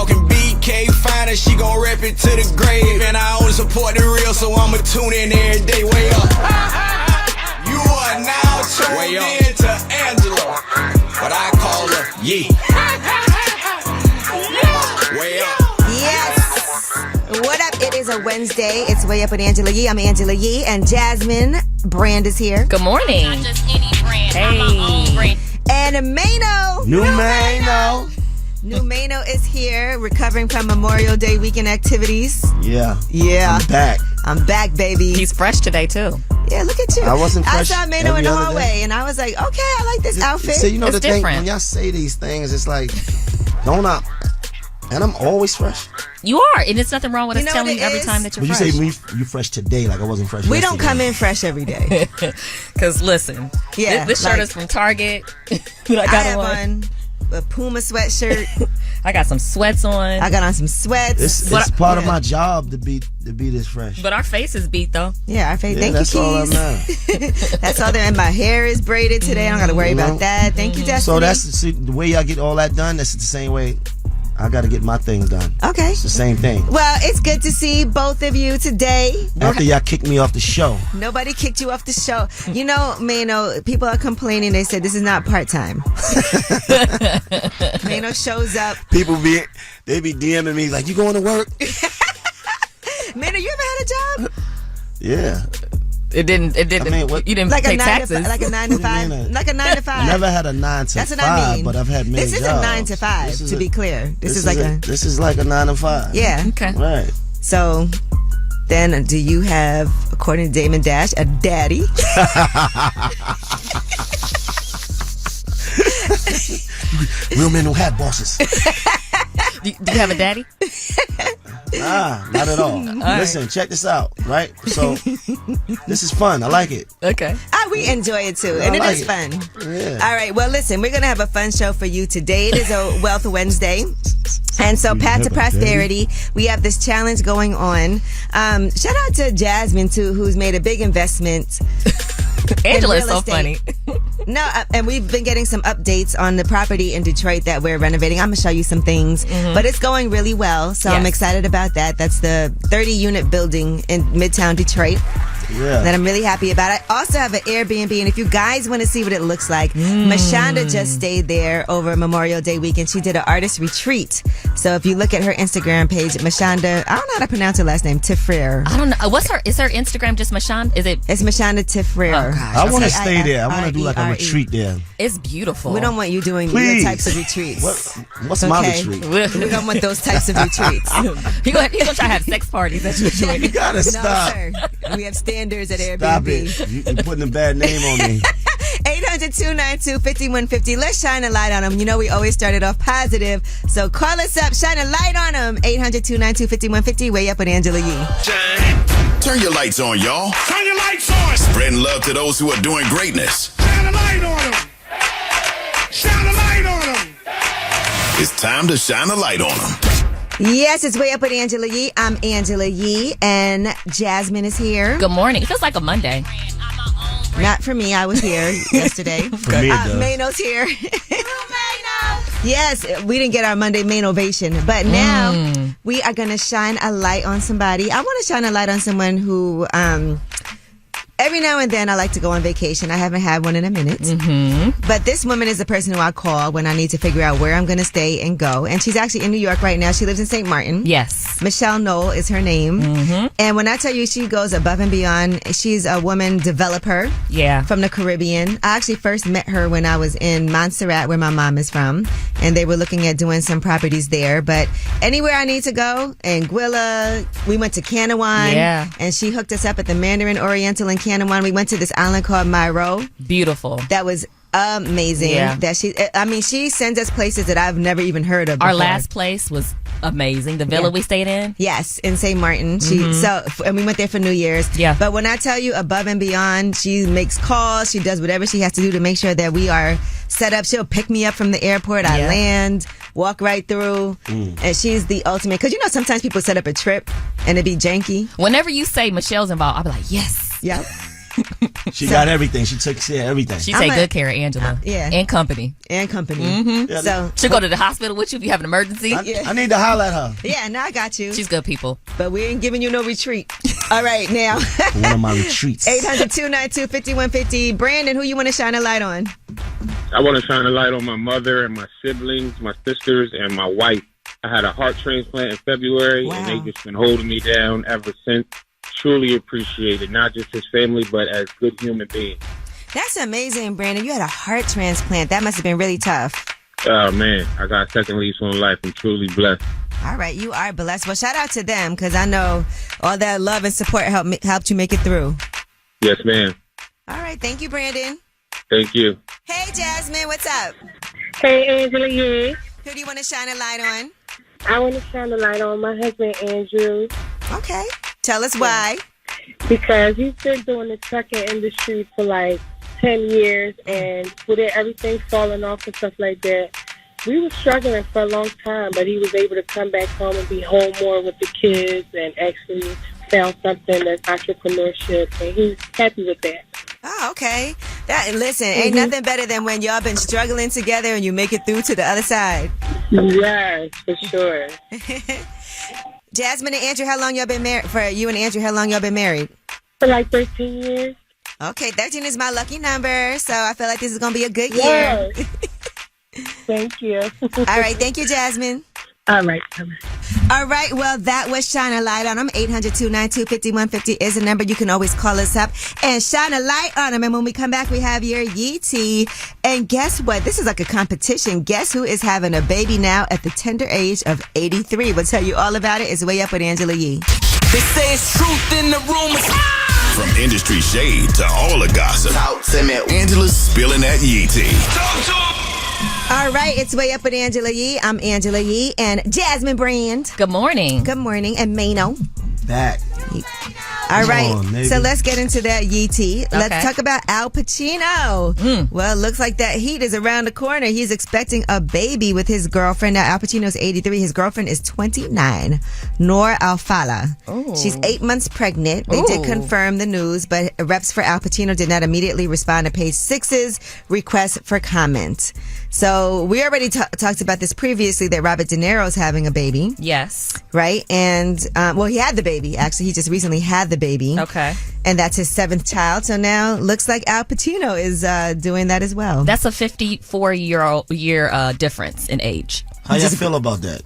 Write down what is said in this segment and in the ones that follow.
talking BK finer, she gon' rep it to the grave. And I only support the real, so I'ma tune in every day. Way up. You are now tuned in to Angela, but I call her Yee. Way up. Yes. What up? It is a Wednesday. It's Way Up with Angela Yee. I'm Angela Yee, and Jasmine Brand is here. Good morning. Not just any brand. Hey. I'm my own brand. And Mano. New Mano. New Mano is here, recovering from Memorial Day weekend activities. Yeah. Yeah. I'm back, baby. He's fresh today, too. Yeah, look at you. I wasn't fresh. I saw Mano in the every other hallway, day. and I was like, okay, I like this outfit. So, you know It's the thing, different. when y'all say these things, it's like, don't I? And I'm always fresh. You are, and there's nothing wrong with You us know telling what you it every is? time that you're But fresh. you say you fresh today, like I wasn't fresh We yesterday. don't come in fresh every day. Because listen, Yeah, this shirt like- is from Target. I I got have on. on a Puma sweatshirt. I got some sweats on. I got on some sweats. It's part of my job to be this fresh. But our face is beat, though. Yeah, our face. Yeah, Thank that's you, all Keys. that matters. That's all there. And my hair is braided today. I don't got to worry about that. Thank you, Destiny. So see, the way y'all get all that done, that's the same way I got to get my things done. Okay. It's the same thing. Well, it's good to see both of you today. After y'all kicked me off the show. Nobody kicked you off the show. You know, Mano, people are complaining. They said this is not part-time. Mano shows up. People they be DMing me like, you going to work? Mano, you ever had a job? Yeah. It didn't. I mean, what- you didn't Like pay a 9 taxes. to 5, like a 9 to What do you 5, mean? like a 9 to 5. Never had a 9 to That's 5, what I mean. but I've had many This isn't jobs. 9 to 5. To be clear, this is like this is like a 9 to 5. yeah. Okay. Right. So, then, do you have, according to Damon Dash, a daddy? Real men don't have bosses. Do you have a daddy? Nah, not at all. Listen, check this out, right? So, this is fun. I like it. Okay. We enjoy it too, and I it like is it. fun. Yeah. All right, well, listen, we're going to have a fun show for you today. It is a Wealth Wednesday. And so, Path to Prosperity, we have this challenge going on. Shout out to Jasmine, too, who's made a big investment. Angela is real so estate. funny. No, and we've been getting some updates on the property in Detroit that we're renovating. I'm going to show you some things, but it's going really well. So I'm Yes. excited about that. That's the 30-unit building in Midtown Detroit Yeah. that I'm really happy about. I also have an Airbnb, and if you guys want to see what it looks like, Mashonda just stayed there over Memorial Day weekend. She did an artist retreat. So if you look at her Instagram page, Mashonda, I don't know how to pronounce her last name, Tifrer. I don't know. Is her Instagram just Mashan? Is it? It's Mashonda Tifrer. Oh, gosh. I want to stay there. I want to do like a Tifre. retreat there. It's beautiful. We don't want you doing Please. your types of retreats. What's my Okay. retreat? We don't want those types of retreats. He's gonna try to have sex parties at your joint. You gotta No, stop. sir. We have standards at Stop Airbnb. it. You're putting a bad name on me. 800-292-5150. Let's shine a light on them. You know we always started off positive. So call us up. Shine a light on them. 800-292-5150. Way up with Angela Yee. Turn your lights on, y'all. Turn your lights on. Spreading love to those who are doing greatness. Shine a light on them. Shine a light on them. It's time to shine a light on them. Yes, it's Way Up with Angela Yee. I'm Angela Yee, and Jasmine is here. Good morning. It feels like a Monday. Not for me. I was here yesterday. For me, it does. Mano's here. Yes, we didn't get our Monday main ovation, but now we are going to shine a light on somebody. I want to shine a light on someone who, every now and then I like to go on vacation. I haven't had one in a minute. But this woman is the person who I call when I need to figure out where I'm going to stay and go. And she's actually in New York right now. She lives in St. Martin. Yes. Michelle Knoll is her name. And when I tell you she goes above and beyond, she's a woman developer. Yeah. From the Caribbean. I actually first met her when I was in Montserrat, where my mom is from, and they were looking at doing some properties there. But anywhere I need to go, Anguilla, we went to Canawan, and she hooked us up at the Mandarin Oriental in Canawan. We went to this island called Mairo. Beautiful. That was amazing. Yeah. That she sends us places that I've never even heard of before. Our last place was amazing. The villa we stayed in. Yes, in St. Martin. And we went there for New Year's. Yeah. But when I tell you above and beyond, she makes calls. She does whatever she has to do to make sure that we are set up. She'll pick me up from the airport. I land, walk right through, and she's the ultimate. Because sometimes people set up a trip and it be janky. Whenever you say Michelle's involved, I'll be like, yes. Yep. She got everything. She took care of everything. She I'm take a- good care of Angela. yeah. And company. And company. Yeah, So, She'll go to the hospital with you if you have an emergency. I need to holler at her yeah, now I got you. She's good people. But we ain't giving you no retreat. All right, now. for one of my retreats. 800-292-5150. Brandon, who you want to shine a light on? I want to shine a light on my mother and my siblings, my sisters, and my wife. I had a heart transplant in February, Wow. and they just been holding me down ever since. Truly appreciate it, not just as family, but as good human beings. That's amazing, Brandon. You had a heart transplant. That must have been really tough. Oh, man, I got a second lease on life. I'm truly blessed. All right, you are blessed. Well, shout out to them because I know all that love and support helped you make it through. Yes, ma'am. All right, thank you, Brandon. Thank you. Hey, Jasmine, what's up? Hey, Angela, yeah. Who do you want to shine a light on? I want to shine a light on my husband, Andrew, Okay, tell us why. because he's been doing the trucking industry for like 10 years, and with everything falling off and stuff like that, we were struggling for a long time, but he was able to come back home and be home more with the kids and actually found something that's entrepreneurship, and he's happy with that. Oh, okay. Listen, ain't nothing better than when y'all been struggling together and you make it through to the other side. Yes, for sure. Jasmine and Andrew, how long y'all been married? For you and Andrew, how long y'all been married? For like 13 years. Okay, 13 is my lucky number, so I feel like this is going to be a good year. Yes. Thank you. All right, thank you, Jasmine. All right. All right, well, that was Shine a Light on Them. 800-292-5150 is the number. You can always call us up and shine a light on them. And when we come back, we have your Yee Tea. And guess what? This is like a competition. Guess who is having a baby now at the tender age of 83? We'll tell you all about it. It's Way Up with Angela Yee. They say it's truth in the rumors. From industry shade to all the gossip, Talk to me. Angela's spilling that Yee tea. All right, it's Way Up with Angela Yee. I'm Angela Yee and Jasmine Brand. Good morning. Good morning. And Mano. Back. All right, on, baby. so let's get into that Yee Tea. Let's Okay. talk about Al Pacino. Well, it looks like that heat is around the corner. He's expecting a baby with his girlfriend. Now, Al Pacino's 83. His girlfriend is 29, Nor Alfala. She's 8 months pregnant. They did Ooh. confirm the news, but reps for Al Pacino did not immediately respond to Page 6's request for comment. So we already talked about this previously, that Robert De Niro's having a baby. Yes. Right? And, well, he had the baby. Actually, he just recently had the baby. Okay. And that's his 7th child. So now looks like Al Pacino is doing that as well. That's a 54-year difference in age. How y'all feel about that?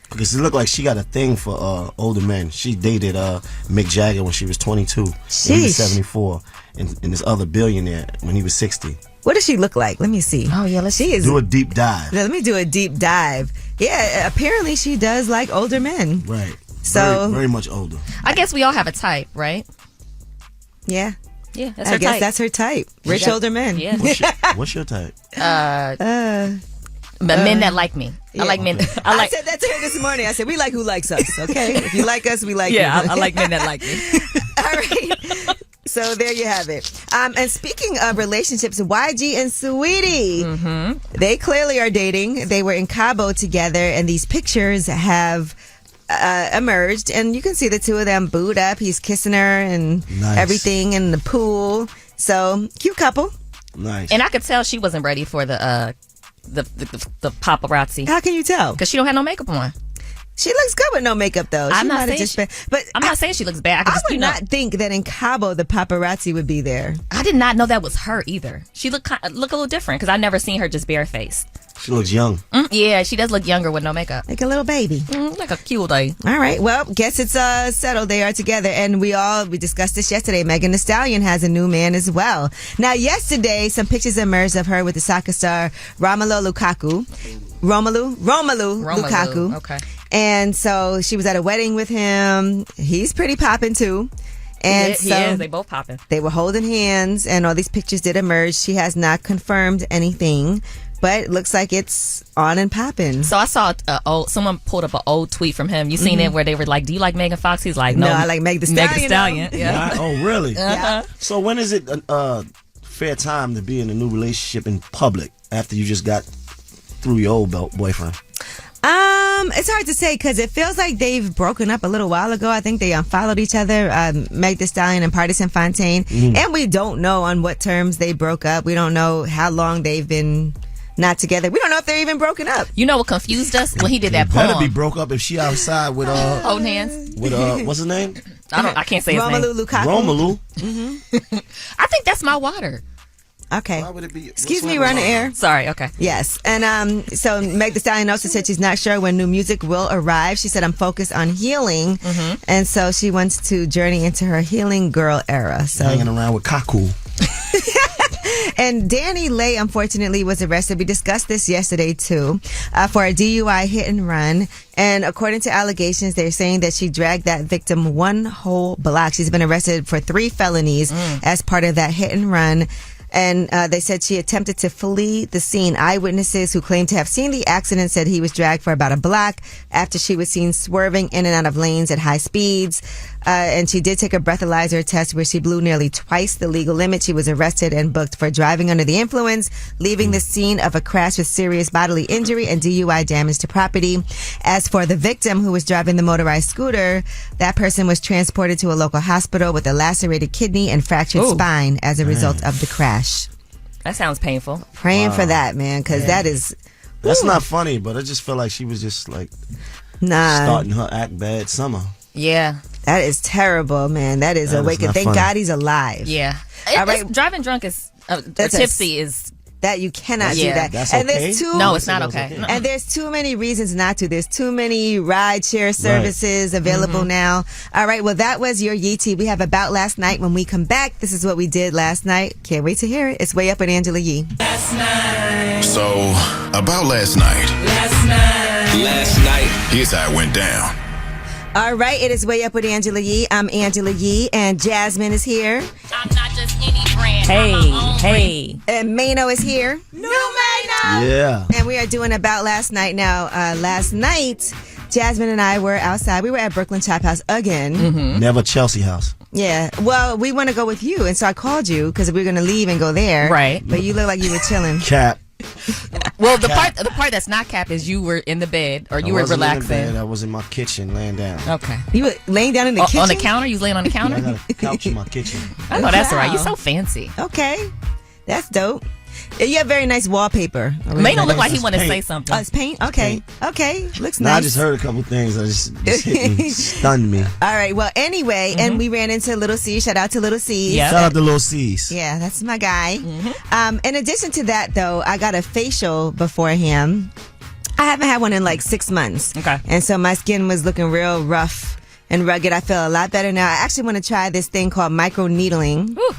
Because it looked like she got a thing for older men. She dated Mick Jagger when she was 22. And he was Sheesh. 74. And this other billionaire when he was 60. What does she look like? Let me see. Oh, yeah, let's She is. Do a deep dive. Let me do a deep dive. Yeah, apparently she does like older men. Right. So- very much older. I guess we all have a type, right? Yeah. Yeah, that's I her guess type. that's her type. Rich older men. Yeah. What's your type? But men that like me. yeah. I like men. I I like. said that to her this morning. I said, we like who likes us, okay? If you like us, we like Yeah, you. I like men that like me. All right. So there you have it. And speaking of relationships, YG and Saweetie, they clearly are dating. They were in Cabo together, and these pictures have emerged, and you can see the two of them booed up. He's kissing her and Nice. everything in the pool. So cute couple. Nice. And I could tell she wasn't ready for the paparazzi How can you tell? because she don't have no makeup on. She looks good with no makeup, though. She I'm not might have saying just been, but I'm not saying she looks bad. I just, would not think that in Cabo the paparazzi would be there. I did not know that was her either. She look a little different because I never seen her just barefaced. She looks young. Yeah, she does look younger with no makeup. Like a little baby. Like a cute day. All right. Well, guess it's settled. They are together. And we discussed this yesterday. Megan Thee Stallion has a new man as well. Now, yesterday, some pictures emerged of her with the soccer star Romelu Lukaku. Lukaku. Okay. And so she was at a wedding with him. He's pretty popping too. And He so is. They both popping. they were holding hands, and all these pictures did emerge. She has not confirmed anything, but it looks like it's on and popping. So I saw someone pulled up an old tweet from him. You seen it where they were like, "Do you like Megan Fox?" He's like, "No, No, I like Meg Thee Stallion, Stallion." though. Yeah. Right? Oh, really? Yeah. So when is it fair time to be in a new relationship in public after you just got through your old boyfriend? It's hard to say because it feels like they've broken up a little while ago. I think they unfollowed each other, Meg Thee Stallion and Partisan Fontaine. And we don't know on what terms they broke up. We don't know how long they've been not together. We don't know if they're even broken up. You know what confused us when he did that Better poem? be broke up if she outside with Holding hands. with what's his name? I can't say his name. Romelu Lukaku. Romelu. I think that's my water. Okay. Why would it be? Excuse me, we're on the air. Sorry. Okay. Yes. And so Meg Thee Stallion also said she's not sure when new music will arrive. She said, I'm focused on healing. And so she wants to journey into her healing girl era. So Hanging around with Kaku. And Danny Lay, unfortunately, was arrested. We discussed this yesterday, too, for a DUI hit and run. And according to allegations, they're saying that she dragged that victim one whole block. She's been arrested for 3 felonies as part of that hit and run. And they said she attempted to flee the scene. Eyewitnesses who claimed to have seen the accident said he was dragged for about a block after she was seen swerving in and out of lanes at high speeds. And she did take a breathalyzer test where she blew nearly twice the legal limit. She was arrested and booked for driving under the influence, leaving the scene of a crash with serious bodily injury and DUI damage to property. As for the victim who was driving the motorized scooter, that person was transported to a local hospital with a lacerated kidney and fractured spine as a result of the crash. That sounds painful. Praying for that, man, because that is... That's not funny, but I just feel like she was just like starting her act bad summer. Yeah. That is terrible, man. That is a wicked. Thank funny. God he's alive. Yeah. All right. Driving drunk is That's tipsy is. That you cannot do that. That's and okay? there's too No, it's not okay. And there's too many reasons not to. There's too many rideshare services available now. All right, well, that was your Yee. We have About Last Night. When we come back, this is what we did last night. Can't wait to hear it. It's Way Up with Angela Yee. So, about last night. Last night. Here's how it went down. All right, it is Way Up with Angela Yee. I'm Angela Yee, and Jasmine is here. I'm not just any brand. I'm my own Hey. And Mano is here. New Mano! Yeah. And we are doing About Last Night. Now, last night, Jasmine and I were outside. We were at Brooklyn Chop House again. Never Chelsea House. Yeah. Well, we want to go with you. And so I called you because we were going to leave and go there. Right. But you look like you were chilling. Cap. Well, the part that's not cap is you were in the bed or you were wasn't in the relaxing. bed. I was in my kitchen laying down. Okay. You were laying down in the kitchen? On the counter? You was laying on the I counter? got a couch in my kitchen. I know that's all right. Wow. You're so fancy. Okay. That's dope. You have very nice wallpaper. May don't look like he It's wanted to paint. say something. Oh, it's paint? Okay. Okay. Looks No, I nice. just heard a couple things that just hit me, stunned me. All right. Well, anyway, and we ran into Little C. Shout out to Little C. Yeah. Shout out to Lil C's. Yeah, that's my guy. In addition to that, though, I got a facial beforehand. I haven't had one in like 6 months. Okay. And so my skin was looking real rough and rugged. I feel a lot better now. I actually want to try this thing called micro needling. Whew.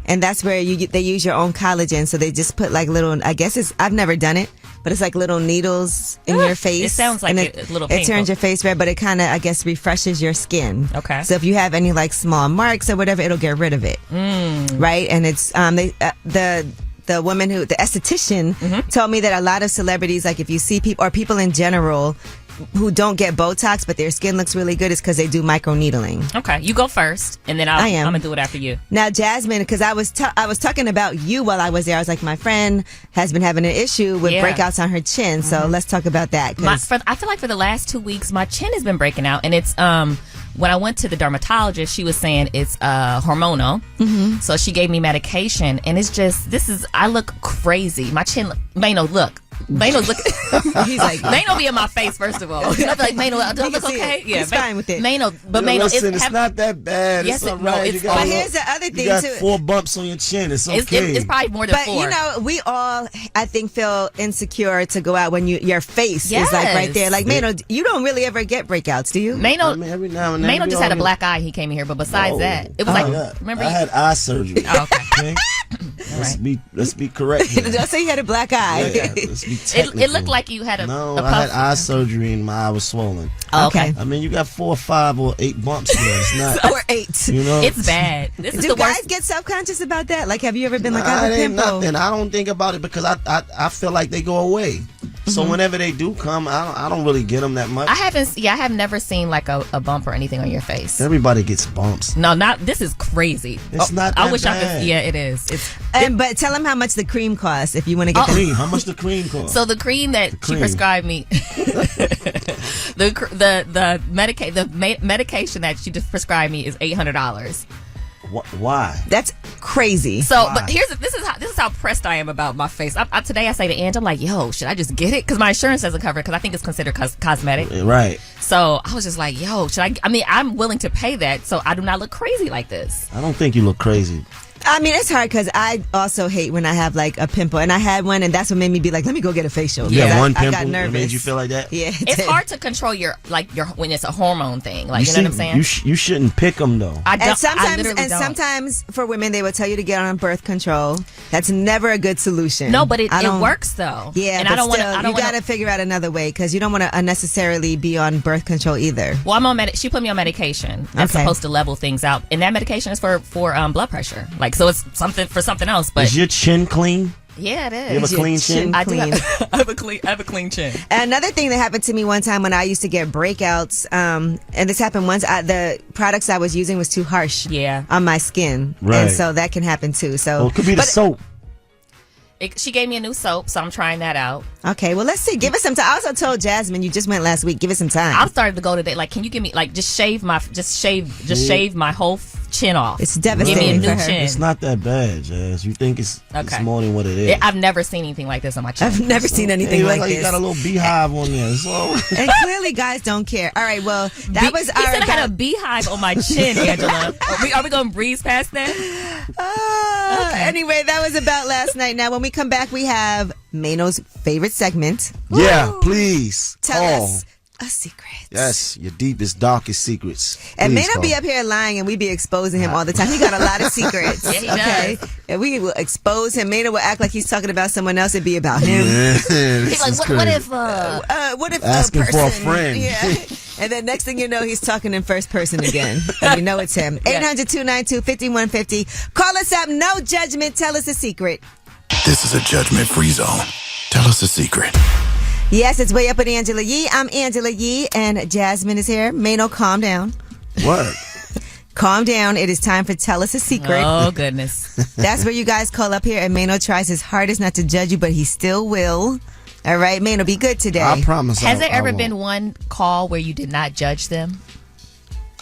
And that's where they use your own collagen. So they just put like little, I guess I've never done it, but it's like little needles in your face. It sounds like and a little It painful. turns your face red, but it kind of, I guess, refreshes your skin. Okay. So if you have any like small marks or whatever, it'll get rid of it. Right. And it's, the woman the esthetician told me that a lot of celebrities, like if you see people or people in general who don't get Botox, but their skin looks really good, is because they do micro needling. Okay, you go first, and then I'm gonna do it after you. Now, Jasmine, because I was talking about you while I was there. I was like, my friend has been having an issue with breakouts on her chin, so let's talk about that. I feel like for the last 2 weeks, my chin has been breaking out, and it's when I went to the dermatologist, she was saying it's hormonal. So she gave me medication, and it's just I look crazy. My chin, Mano, look. Mano's look. He's like, Mano be in my face first of all. I'll be like, Mano, do I look see okay? it. He's fine with it. Mano, but Mano, listen, it's not that bad. Yes, it's all no, right. it's You got but a here's the other you thing got too. 4 bumps on your chin. It's okay. It's probably more than But 4. you know, we all, I think, feel insecure to go out when your face is like right there. Like, Mano, you don't really ever get breakouts, do you? Mano, I mean, every now and then Mano we just all had a get- black eye. He came in here, but besides that, it was Oh, like, yeah. remember? I had eye surgery. Oh, okay. Let's be correct. here. Just say you had a black eye. Yeah, let's be It technical. looked like you had a No, a I had puff. eye surgery and my eye was swollen. Oh, okay. Okay. I mean, you got 4 or 5 or 8 bumps there. It's not, Or 8. you know. It's bad. This is Do the guys worst. get self-conscious about that? Like, have you ever been like, I Nah, have it a ain't pimple? nothing. I don't think about it because I feel like they go away. So whenever they do come, I don't really get them that much. I have never seen like a bump or anything on your face. Everybody gets bumps. No, not this is crazy. It's not that I wish I bad. could. Yeah, it is. But tell them how much the cream costs if you want to get the Cream. How much the cream cost? So the cream that she cream. prescribed me, the medication that she just prescribed me is $800. Why? That's crazy. So, but this is how pressed I am about my face. Today I say to Ange, I'm like, yo, should I just get it? Because my insurance doesn't cover it because I think it's considered cosmetic. Right. So I was just like, yo, should I? I mean, I'm willing to pay that so I do not look crazy like this. I don't think you look crazy. I mean, it's hard because I also hate when I have like a pimple, and I had one, and that's what made me be like, let me go get a facial. Yeah, one I pimple got nervous. that made you feel like that. Yeah, It's hard to control your when it's a hormone thing. Like you know what I'm saying? You shouldn't pick them though. Sometimes for women, they will tell you to get on birth control. That's never a good solution. No, but it works though. Yeah, and but I don't want still, to. You got to figure out another way because you don't want to unnecessarily be on birth control either. Well, I'm on she put me on medication that's supposed to level things out, and that medication is for blood pressure. Like, so it's something for something else. But is your chin clean? Yeah, it is. You have a clean chin? I do. I have a clean chin. Another thing that happened to me one time when I used to get breakouts, and this happened once. The products I was using was too harsh. On my skin, right? And so that can happen too. So it could be the soap. She gave me a new soap, so I'm trying that out. Okay, well, let's see. Give us some time. I also told Jasmine you just went last week. Give us some time. I've started to go today. Like, can you give me just shave my whole chin off? It's devastating. Give me a new chin. It's not that bad, Jazz. You think it's more than what it is. I've never seen anything like this on my chin. I've never seen anything like this. You got a little beehive on there. So. And clearly, guys don't care. All right, well, that was our. He said I had a beehive on my chin, Angela. Are we going to breeze past that? Anyway, that was about last night. Now, when we come back, we have Mano's favorite segment. Yeah, please. Tell us a secret. Yes, your deepest, darkest secrets. And Please Mano be up here lying, and we be exposing him all the time. He got a lot of secrets. Yeah, he does. And we will expose him. Mano will act like he's talking about someone else. It'd be about him. He's like, what if asking a person, for a friend? Yeah. And then next thing you know, he's talking in first person again. And you know it's him. 800-292-5150. Call us up. No judgment. Tell us a secret. This is a judgment-free zone. Tell us a secret. Yes, it's Way Up with Angela Yee. I'm Angela Yee, and Jasmine is here. Mano, calm down. What? Calm down. It is time for Tell Us a Secret. Oh, goodness. That's where you guys call up here, and Mano tries his hardest not to judge you, but he still will. All right, Mano, be good today. I promise. Has there ever been one call where you did not judge them?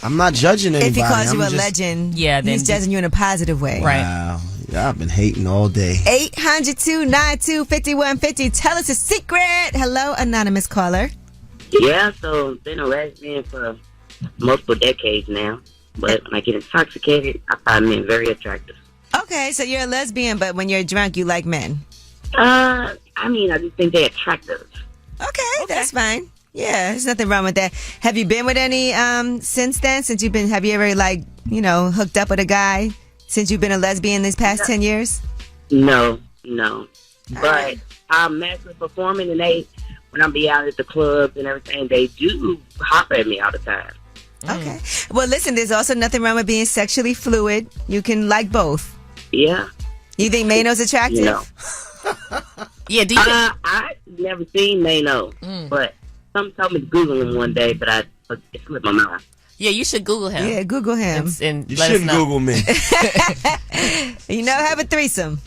I'm not judging anybody. If he calls you a legend, he's judging you in a positive way. Right. Wow. Yeah, I've been hating all day. 800-292-5150. Tell us a secret. Hello, anonymous caller. Yeah, so been a lesbian for multiple decades now. But when I get intoxicated, I find men very attractive. Okay, so you're a lesbian, but when you're drunk, you like men. I just think they're attractive. Okay, that's fine. Yeah, there's nothing wrong with that. Have you been with any since then? Have you ever hooked up with a guy since you've been a lesbian these past 10 years? No. But I'm actually performing, and when I be out at the clubs and everything, they do hop at me all the time. Okay. Well, listen, there's also nothing wrong with being sexually fluid. You can like both. Yeah. You think Mano's attractive? Yeah, do you I never seen Mano, but someone told me to Google him one day, but it slipped my mind. Yeah, you should Google him. Yeah, Google him. And You let us shouldn't know. Google me. Have a threesome.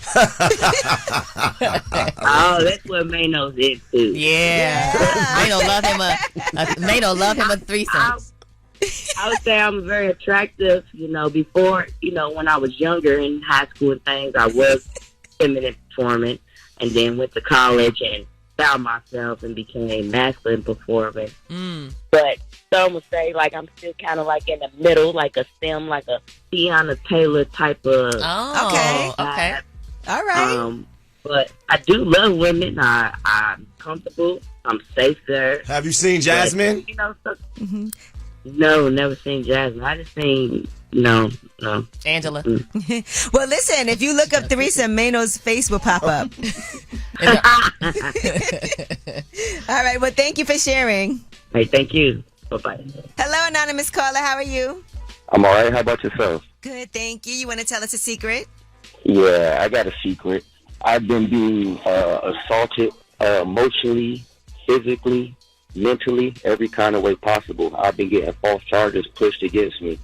Oh, that's what Mano's into. Yeah. Mano love him a threesome. I would say I'm very attractive, before, when I was younger in high school and things, I was feminine performing, and then went to college and found myself and became masculine performing. But some would say, like, I'm still kind of like in the middle, like a STEM, like a Tiana Taylor type of. Oh, okay. All right. But I do love women. I'm comfortable. I'm safe there. Have you seen Jasmine? But, No, never seen Jasmine. I just seen no. Angela. Well, listen, if you look up threesome, Mano's face will pop up. All right. Well, thank you for sharing. Hey, thank you. Bye-bye. Hello, anonymous caller. How are you? I'm all right. How about yourself? Good, thank you. You want to tell us a secret? Yeah, I got a secret. I've been being assaulted emotionally physically, mentally, every kind of way possible. I've been getting false charges pushed against me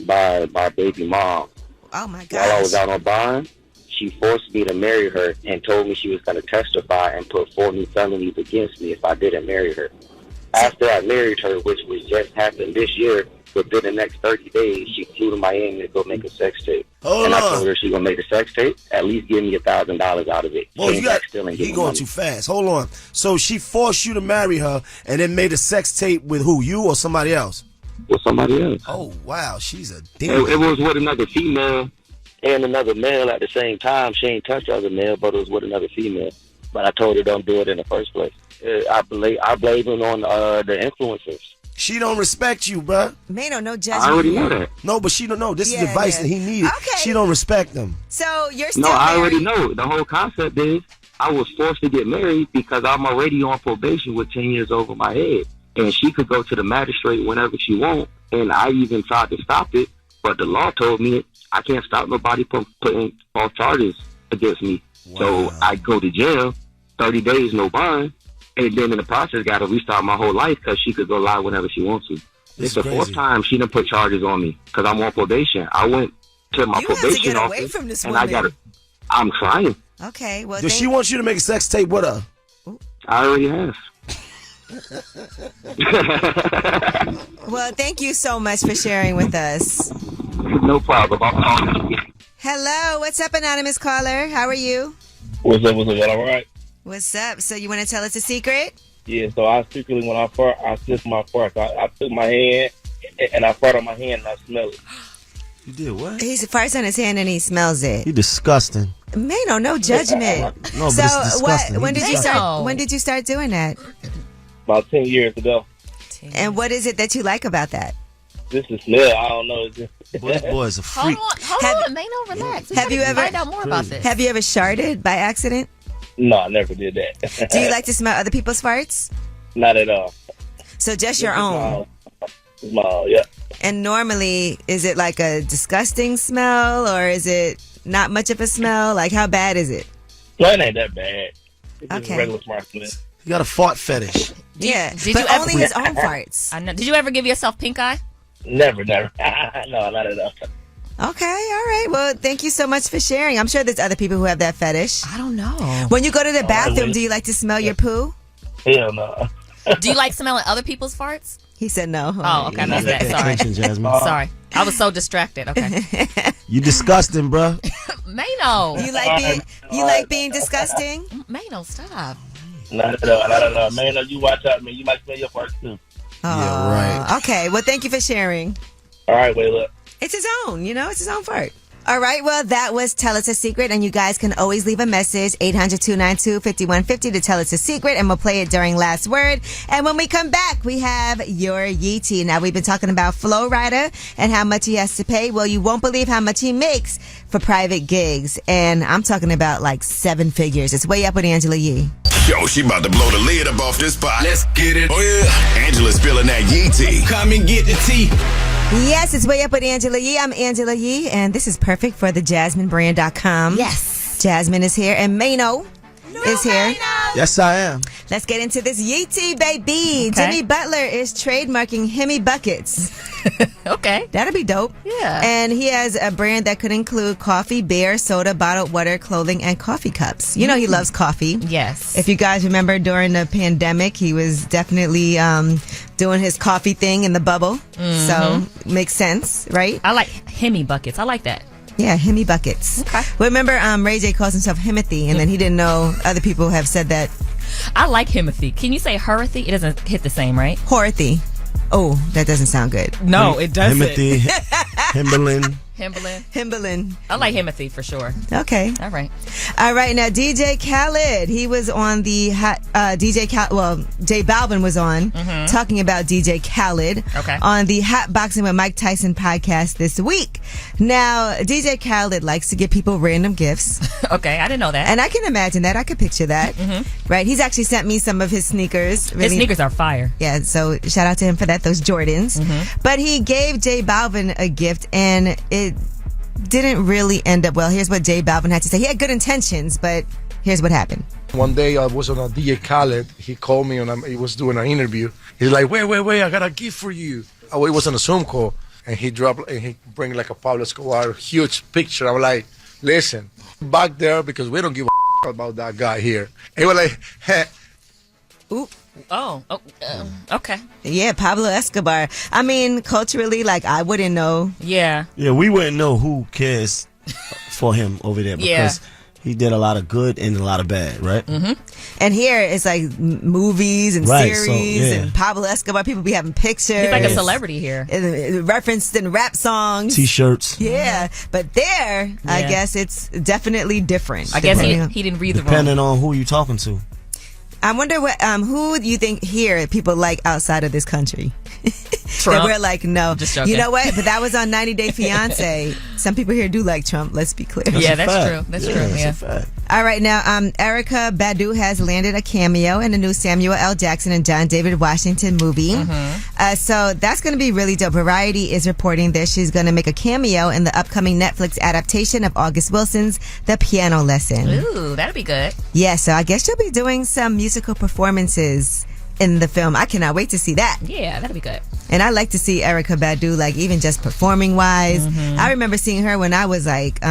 by my baby mom. Oh my gosh. While I was out on bond, she forced me to marry her and told me she was going to testify and put 4 new felonies against me if I didn't marry her. After I married her, which was just happened this year, within the next 30 days, she flew to Miami to go make a sex tape. Hold I on. told her she gonna make a sex tape. At least give me $1,000 out of it. Well, Came back still and he give me going money. too fast. Hold on. So she forced you to marry her and then made a sex tape with who? You or somebody else? With somebody else. Oh, wow. She's a demon. It was with another female and another male at the same time. She ain't touched the other male, but it was with another female. But I told her don't do it in the first place. I blame it on the influencers. She don't respect you, bruh. Mano, no judgment. I already know that. No, but she don't know. This is Yeah, advice yeah. that he needed. Okay. She don't respect them. So you're still No, I already married? know. The whole concept is I was forced to get married because I'm already on probation with 10 years over my head. And she could go to the magistrate whenever she wants. And I even tried to stop it. But the law told me I can't stop nobody from putting false charges against me. Wow. So I go to jail, 30 days, no bond. And then in the process, got to restart my whole life because she could go lie whenever she wants to. This It's the is fourth crazy. time she done put charges on me because I'm on probation. I went to my You have to probation get away office from this and I woman. got to. I'm trying. Okay, well, Does she want you to make a sex tape with her? I already have. well, thank you so much for sharing with us. No problem. I'm Hello, what's up, anonymous caller? How are you? What's up? All right? What's up? So you want to tell us a secret? Yeah, so I secretly, when I fart, I sniffed my farts. I took my hand and I fart on my hand and I smell it. You did what? He farts on his hand and he smells it. You disgusting. Mano, no judgment. No, but so it's disgusting. when did you Mano. start? When did you start doing that? About 10 years ago. And what is it that you like about that? Just the smell. I don't know. It's just, Boy, this boy is a freak. Hold on, Mano, relax. Have you ever find out more about this? Have you ever sharted by accident? No, I never did that. Do you like to smell other people's farts? Not at all. So just your own. Small, yeah. And normally, is it like a disgusting smell or is it not much of a smell? Like, how bad is it? Well, it ain't that bad. It's just Okay. a regular smart smell. You got a fart fetish. Yeah, did but you ever- only his own farts. I know. Did you ever give yourself pink eye? Never. No, not at all. Okay, all right. Well, thank you so much for sharing. I'm sure there's other people who have that fetish. I don't know. When you go to the bathroom, really? do you like to smell your poo? Hell no. Do you like smelling other people's farts? He said no. Oh, okay. I missed that. Pay Sorry. attention, Jasmine. Sorry. I was so distracted. Okay. You disgusting, bruh. Mano. You like being disgusting? Mano, stop. Not at all. Man, no, you watch out, man. You might smell your farts too. Yeah, right. Okay. Well, thank you for sharing. All right, wait up. It's his own, it's his own fart. All right, well, that was Tell Us a Secret, and you guys can always leave a message, 800-292-5150 to tell us a secret, and we'll play it during Last Word. And when we come back, we have your Yeetie. Now, we've been talking about Flo Rida and how much he has to pay. Well, you won't believe how much he makes for private gigs, and I'm talking about like 7 figures. It's way up with Angela Yee. Yo, she about to blow the lid up off this pot. Let's get it. Oh, yeah. Angela's spilling that yee tea. Come and get the tea. Yes, it's Way Up with Angela Yee. I'm Angela Yee, and this is perfect for the JasmineBrand.com. Yes. Jasmine is here, and Mano is here. Yes, I am. Let's get into this Yeetie, baby. Okay. Jimmy Butler is trademarking Hemi Buckets. Okay. That'll be dope. Yeah. And he has a brand that could include coffee, beer, soda, bottled water, clothing, and coffee cups. You know he loves coffee. Yes. If you guys remember during the pandemic, he was definitely doing his coffee thing in the bubble. So makes sense, right? I like Hemi buckets. I like that. Yeah, Hemi Buckets. Okay. Well, remember Ray J calls himself Himothy, and then he didn't know other people have said that. I like Himothy. Can you say Hurthy? It doesn't hit the same, right? Horothy. Oh, that doesn't sound good. No, it doesn't. Timothy, Himberlin. Himberlin. Himberlin. I like Himothy for sure. Okay. All right. All right. Now, DJ Khaled, he was on the hot, J Balvin was on talking about DJ Khaled on the Hot Boxing with Mike Tyson podcast this week. Now, DJ Khaled likes to give people random gifts. Okay, I didn't know that. And I can imagine that. I could picture that. Right. He's actually sent me some of his sneakers. His sneakers are fire. Yeah. So shout out to him for that. Those Jordans. But he gave J Balvin a gift and it didn't really end up well. Here's what J Balvin had to say. He had good intentions, but here's what happened. One day I was on a DJ Khaled. He called me and he was doing an interview. He's like, wait, I got a gift for you. Oh, it was on a Zoom call. And he bring like a Pablo Escobar huge picture. I'm like, listen, back there because we don't give a about that guy here. And he was like, hey. Ooh. Okay. Yeah, Pablo Escobar. I mean, culturally, like, I wouldn't know. Yeah. Yeah, we wouldn't know who cares for him over there because he did a lot of good and a lot of bad, right? Mm-hmm. And here it's like movies and series and Pablo Escobar. People be having pictures. He's like a celebrity here. Referenced in rap songs. T-shirts. Yeah. But there, I guess it's definitely different. I guess he didn't read the room. Depending on who you're talking to. I wonder what who do you think here people like outside of this country? Trump. And we're like, no. Just joking. You know what? But that was on 90 Day Fiance. Some people here do like Trump. Let's be clear. Yeah, that's true. That's true. That's Yeah. a fact. All right, now Erykah Badu has landed a cameo in the new Samuel L. Jackson and John David Washington movie. So that's going to be really dope. Variety is reporting that she's going to make a cameo in the upcoming Netflix adaptation of August Wilson's The Piano Lesson. Ooh, that'll be good. Yeah, so I guess she'll be doing some musical performances in the film. I cannot wait to see that. Yeah, that'll be good. And I like to see Erykah Badu, like, even just performing wise. I remember seeing her when I was like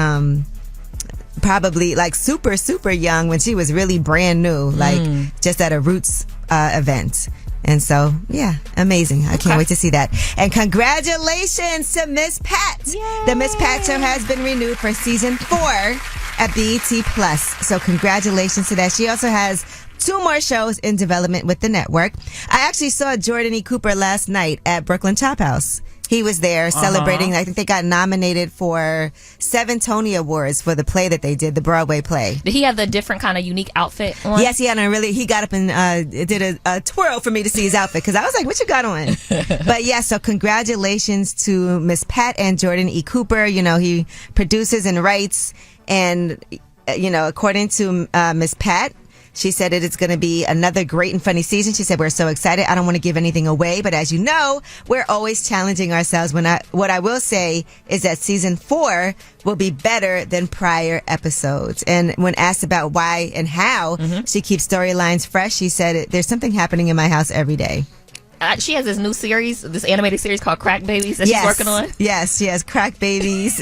probably like super young, when she was really brand new, like just at a Roots event. And so, yeah, amazing. I can't wait to see that. And congratulations to Miss Pat. Yay. The Miss Pat show has been renewed for season 4 at BET Plus. So congratulations to that. She also has 2 more shows in development with the network. I actually saw Jordan E. Cooper last night at Brooklyn Chop House. He was there celebrating. I think they got nominated for 7 Tony Awards for the play that they did, the Broadway play. Did he have the different kind of unique outfit on? Yes, he had he got up and did a twirl for me to see his outfit because I was like, what you got on? But yeah, so congratulations to Miss Pat and Jordan E. Cooper. You know, he produces and writes, and, you know, according to Miss Pat, she said it's going to be another great and funny season. She said, we're so excited. I don't want to give anything away, but as you know, we're always challenging ourselves. What I will say is that season 4 will be better than prior episodes. And when asked about why and how she keeps storylines fresh, she said, there's something happening in my house every day. She has this new series, this animated series called Crack Babies that she's working on. Yes, she has Crack Babies.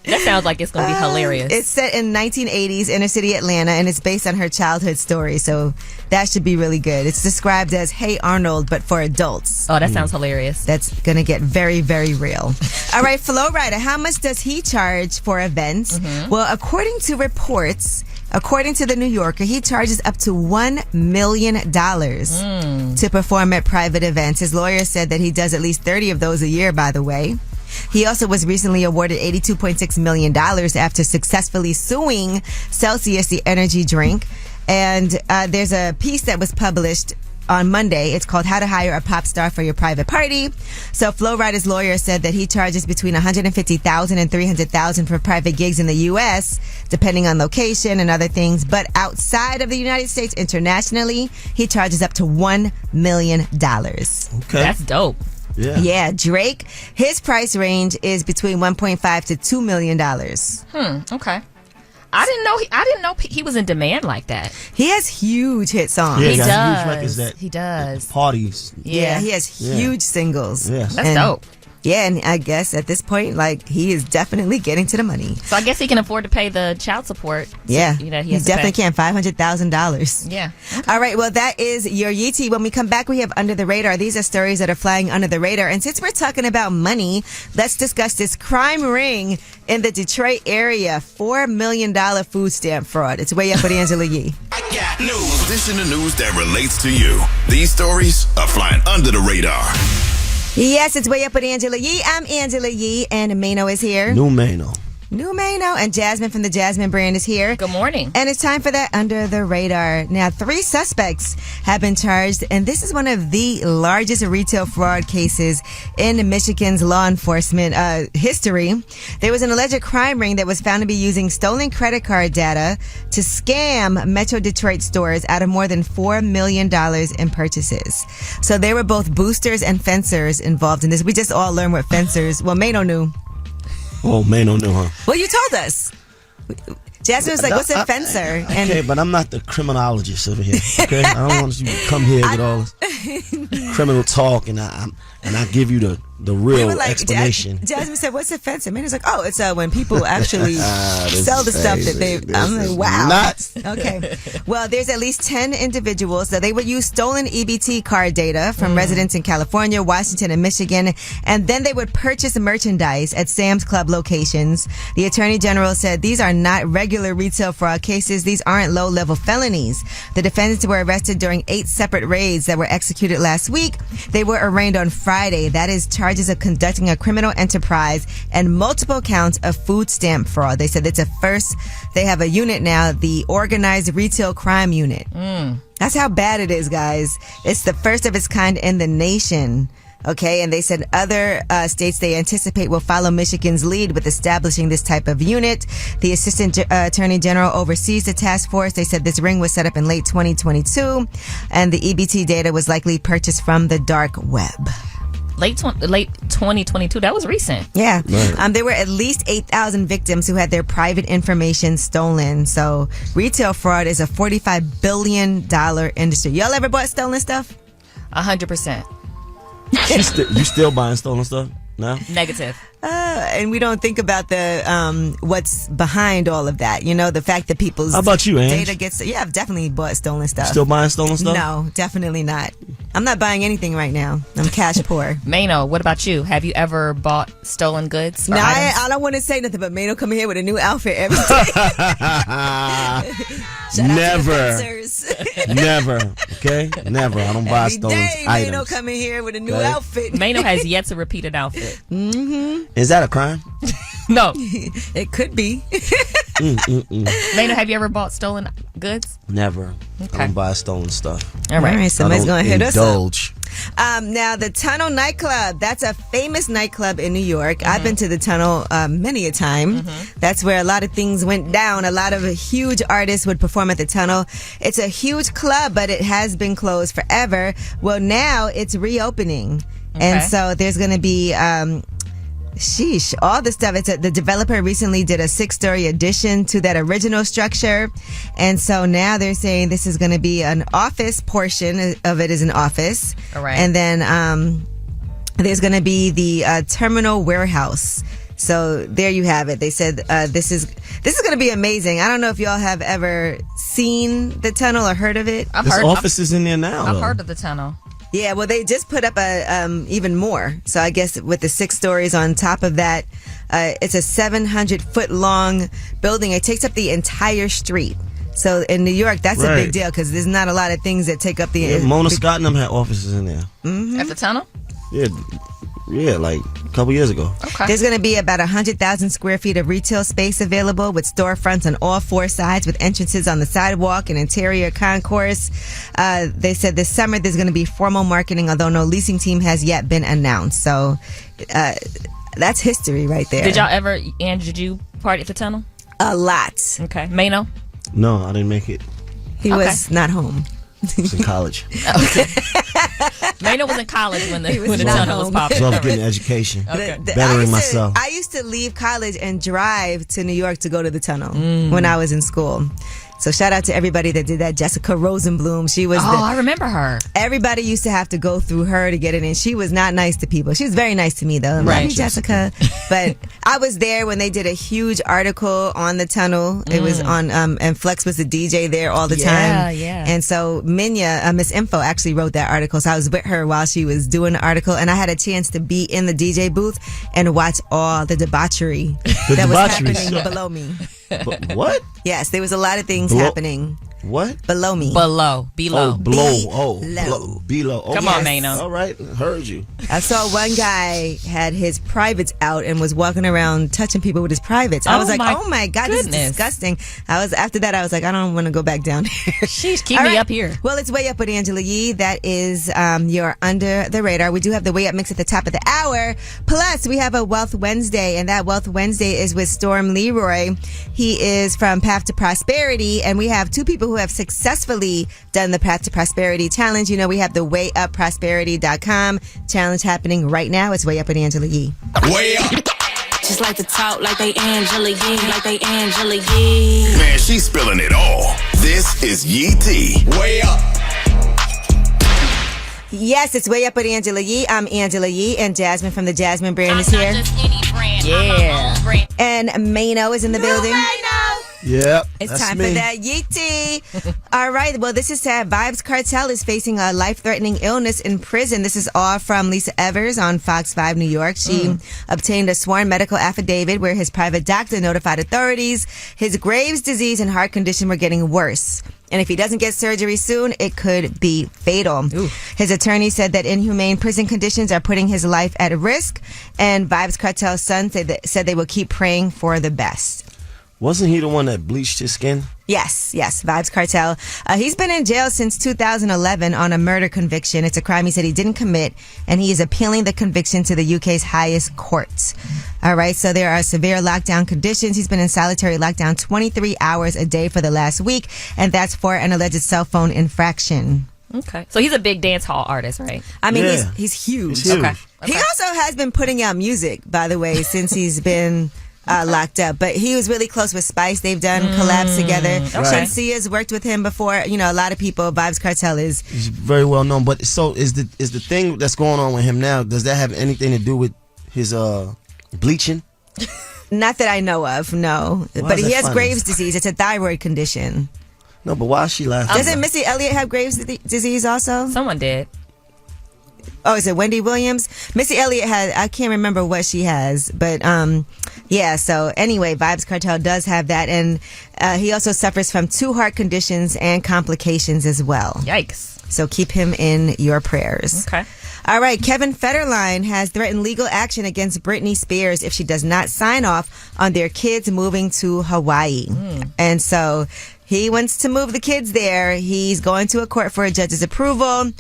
That sounds like it's going to be hilarious. It's set in 1980s inner city Atlanta, and it's based on her childhood story, so that should be really good. It's described as Hey Arnold, but for adults. Oh, that sounds hilarious. That's going to get very, very real. All right, Flo Rida, how much does he charge for events? Well, according to reports, according to the New Yorker, he charges up to $1 million to perform at private events. His lawyer said that he does at least 30 of those a year, by the way. He also was recently awarded $82.6 million after successfully suing Celsius, the energy drink. And there's a piece that was published on Monday. It's called How to Hire a Pop Star for Your Private Party. So Flo Rida's lawyer said that he charges between $150,000 and $300,000 for private gigs in the U.S., depending on location and other things. But outside of the United States, internationally, he charges up to $1 million. Okay. That's dope. Yeah, Drake, his price range is between $1.5 to $2 million. Okay. I didn't know he was in demand like that. He has huge hit songs. Yeah, he got does. huge records that He does. parties. Yeah, he has huge singles. Yeah. That's dope. Yeah, and I guess at this point, like, he is definitely getting to the money. So I guess he can afford to pay the child support. Yeah, You know, he definitely can. $500,000. Yeah. All right, well, that is your Yeetie. When we come back, we have Under the Radar. These are stories that are flying under the radar. And since we're talking about money, let's discuss this crime ring in the Detroit area. $4 million food stamp fraud. It's way up with Angela Yee. I got news. This in the news that relates to you. These stories are flying under the radar. Yes, it's way up with Angela Yee. I'm Angela Yee, and Mano is here. New Mano. And Jasmine from the Jasmine brand is here. Good morning. And it's time for that Under the Radar. Now, 3 suspects have been charged, and this is one of the largest retail fraud cases in Michigan's law enforcement history. There was an alleged crime ring that was found to be using stolen credit card data to scam Metro Detroit stores out of more than $4 million in purchases. So there were both boosters and fencers involved in this. We just all learned what fencers, well, Mano knew. Oh, Mano knew, huh? Well, you told us. Jasmine was like, "What's a fencer?" And Okay, but I'm not the criminologist over here. Okay, I don't want you to come here with all this criminal talk, and I give you the we real were like, explanation. Jasmine said, "What's a fencer?" Man, it's like, "Oh, it's when people actually sell the stuff that they." I'm like, "Wow." Nuts. Okay. Well, there's at least 10 individuals that they would use stolen EBT card data from residents in California, Washington, and Michigan, and then they would purchase merchandise at Sam's Club locations. The Attorney General said these are not regular retail fraud cases. These aren't low-level felonies. The defendants were arrested during 8 separate raids that were executed last week. They were arraigned on Friday. That is charges of conducting a criminal enterprise and multiple counts of food stamp fraud. They said it's a first. They have a unit now, the Organized Retail Crime Unit. That's how bad it is, guys. It's the first of its kind in the nation. Okay, and they said other states they anticipate will follow Michigan's lead with establishing this type of unit. The Assistant Attorney General oversees the task force. They said this ring was set up in late 2022, and the EBT data was likely purchased from the dark web. Late 2022. That was recent. Yeah. Right. There were at least 8,000 victims who had their private information stolen. So retail fraud is a $45 billion industry. Y'all ever bought stolen stuff? 100%. You still buying stolen stuff now? Negative. And we don't think about the what's behind all of that. You know, the fact that people's How about you, Ange? data gets. Yeah, I've definitely bought stolen stuff. Still buying stolen stuff? No, definitely not. I'm not buying anything right now. I'm cash poor. Mano, what about you? Have you ever bought stolen goods? No, I don't want to say nothing, but Mano come here with a new outfit every day. Never. Never. Okay? Never. I don't buy stolen items. Mano come in here with a new outfit. Mano has yet to repeat an outfit. Is that a crime? No. It could be. Mano, have you ever bought stolen goods? Never. Okay. I don't buy stolen stuff. All right, somebody's going to hit us up. Indulge. Now, the Tunnel nightclub, that's a famous nightclub in New York. I've been to the Tunnel many a time. That's where a lot of things went down. A lot of huge artists would perform at the Tunnel. It's a huge club, but it has been closed forever. Well, now it's reopening. Okay. And so there's going to be... all the stuff. The developer recently did a 6-story addition to that original structure, and so now they're saying this is going to be an office portion of it is an office. All right. And then there's going to be the terminal warehouse. So there you have it. They said this is going to be amazing. I don't know if y'all have ever seen the Tunnel or heard of it. There's offices in there now. I've heard of the Tunnel. Yeah, well, they just put up even more. So I guess with the 6 stories on top of that, it's a 700-foot long building. It takes up the entire street. So in New York, that's a big deal because there's not a lot of things that take up the. Yeah, Mona Scott and them had offices in there. At the Tunnel? Yeah, like a couple years ago. Okay. There's going to be about 100,000 square feet of retail space available with storefronts on all 4 sides with entrances on the sidewalk and interior concourse. They said this summer there's going to be formal marketing, although no leasing team has yet been announced. So that's history right there. Did y'all ever, Ange, did you party at the Tunnel? A lot. Okay. Mano? No, I didn't make it. He was not home. I was in college. Okay. Mano was in college when the Tunnel was popping. So I was getting education. Okay. Bettering myself. I used to leave college and drive to New York to go to the Tunnel when I was in school. So shout out to everybody that did that. Jessica Rosenblum. She was I remember her. Everybody used to have to go through her to get it in. She was not nice to people. She was very nice to me though. Love you, Jessica. But I was there when they did a huge article on the Tunnel. It was on and Flex was the DJ there all the time. Yeah. And so Minya, Miss Info, actually wrote that article. So I was with her while she was doing the article, and I had a chance to be in the DJ booth and watch all the debauchery that was happening below me. But what? Yes, there was a lot of things happening. What? Below me. Below. Below. Below. Okay. Come on, Mano. All right. Heard you. I saw one guy had his privates out and was walking around touching people with his privates. I was like, oh my God, this is disgusting. After that, I was like, I don't want to go back down here. Sheesh, keep me up here. Well, it's Way Up with Angela Yee. That is your Under the Radar. We do have the Way Up mix at the top of the hour. Plus, we have a Wealth Wednesday, and that Wealth Wednesday is with Storm Leroy. He is from Path to Prosperity, and we have 2 people who have successfully done the Path to Prosperity Challenge. You know, we have the wayupprosperity.com challenge happening right now. It's Way Up with Angela Yee. Way up. Just like to talk like they Angela Yee, like they Angela Yee. Man, she's spilling it all. This is Yee T. Way up. Yes, it's Way Up with Angela Yee. I'm Angela Yee, and Jasmine from the Jasmine brand is I'm here. not just any brand. Yeah. I'm my own brand. And Mano is in the building. Yep. It's that's time me. for that Yeetie. All right. Well, this is sad. Vibes Cartel is facing a life-threatening illness in prison. This is all from Lisa Evers on Fox 5 New York. She obtained a sworn medical affidavit where his private doctor notified authorities his Graves' disease and heart condition were getting worse. And if he doesn't get surgery soon, it could be fatal. Ooh. His attorney said that inhumane prison conditions are putting his life at risk. And Vibes Cartel's son said they will keep praying for the best. Wasn't he the one that bleached his skin? Yes, Vibes Cartel. He's been in jail since 2011 on a murder conviction. It's a crime he said he didn't commit, and he is appealing the conviction to the UK's highest courts. All right, so there are severe lockdown conditions. He's been in solitary lockdown 23 hours a day for the last week, and that's for an alleged cell phone infraction. Okay. So he's a big dance hall artist, right? I mean, Yeah. he's huge. He's huge. Okay. He also has been putting out music, by the way, since he's been locked up. But he was really close with Spice. They've done collabs together. Okay. Shensia's worked with him before. You know, a lot of people. Vibes Cartel is. He's very well known. But so is the thing that's going on with him now, does that have anything to do with his bleaching? Not that I know of, no. Why But is he that has funny? Graves' disease. It's a thyroid condition. No, but why is she laughing? Doesn't Missy Elliott have Graves' disease also? Someone did. Oh, is it Wendy Williams? Missy Elliott has, I can't remember what she has, but yeah, so anyway, Vibes Cartel does have that, and he also suffers from 2 heart conditions and complications as well. Yikes. So keep him in your prayers. Okay. All right, Kevin Federline has threatened legal action against Britney Spears if she does not sign off on their kids moving to Hawaii. And so he wants to move the kids there. He's going to a court for a judge's approval.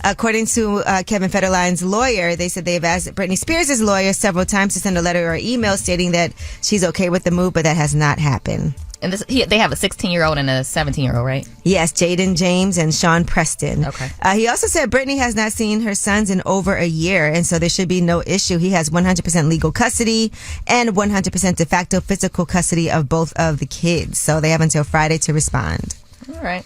According to Kevin Federline's lawyer, they said they've asked Britney Spears' lawyer several times to send a letter or email stating that she's okay with the move, but that has not happened. And they have a 16-year-old and a 17-year-old, right? Yes, Jaden James and Sean Preston. Okay. He also said Britney has not seen her sons in over a year, and so there should be no issue. He has 100% legal custody and 100% de facto physical custody of both of the kids. So they have until Friday to respond. All right.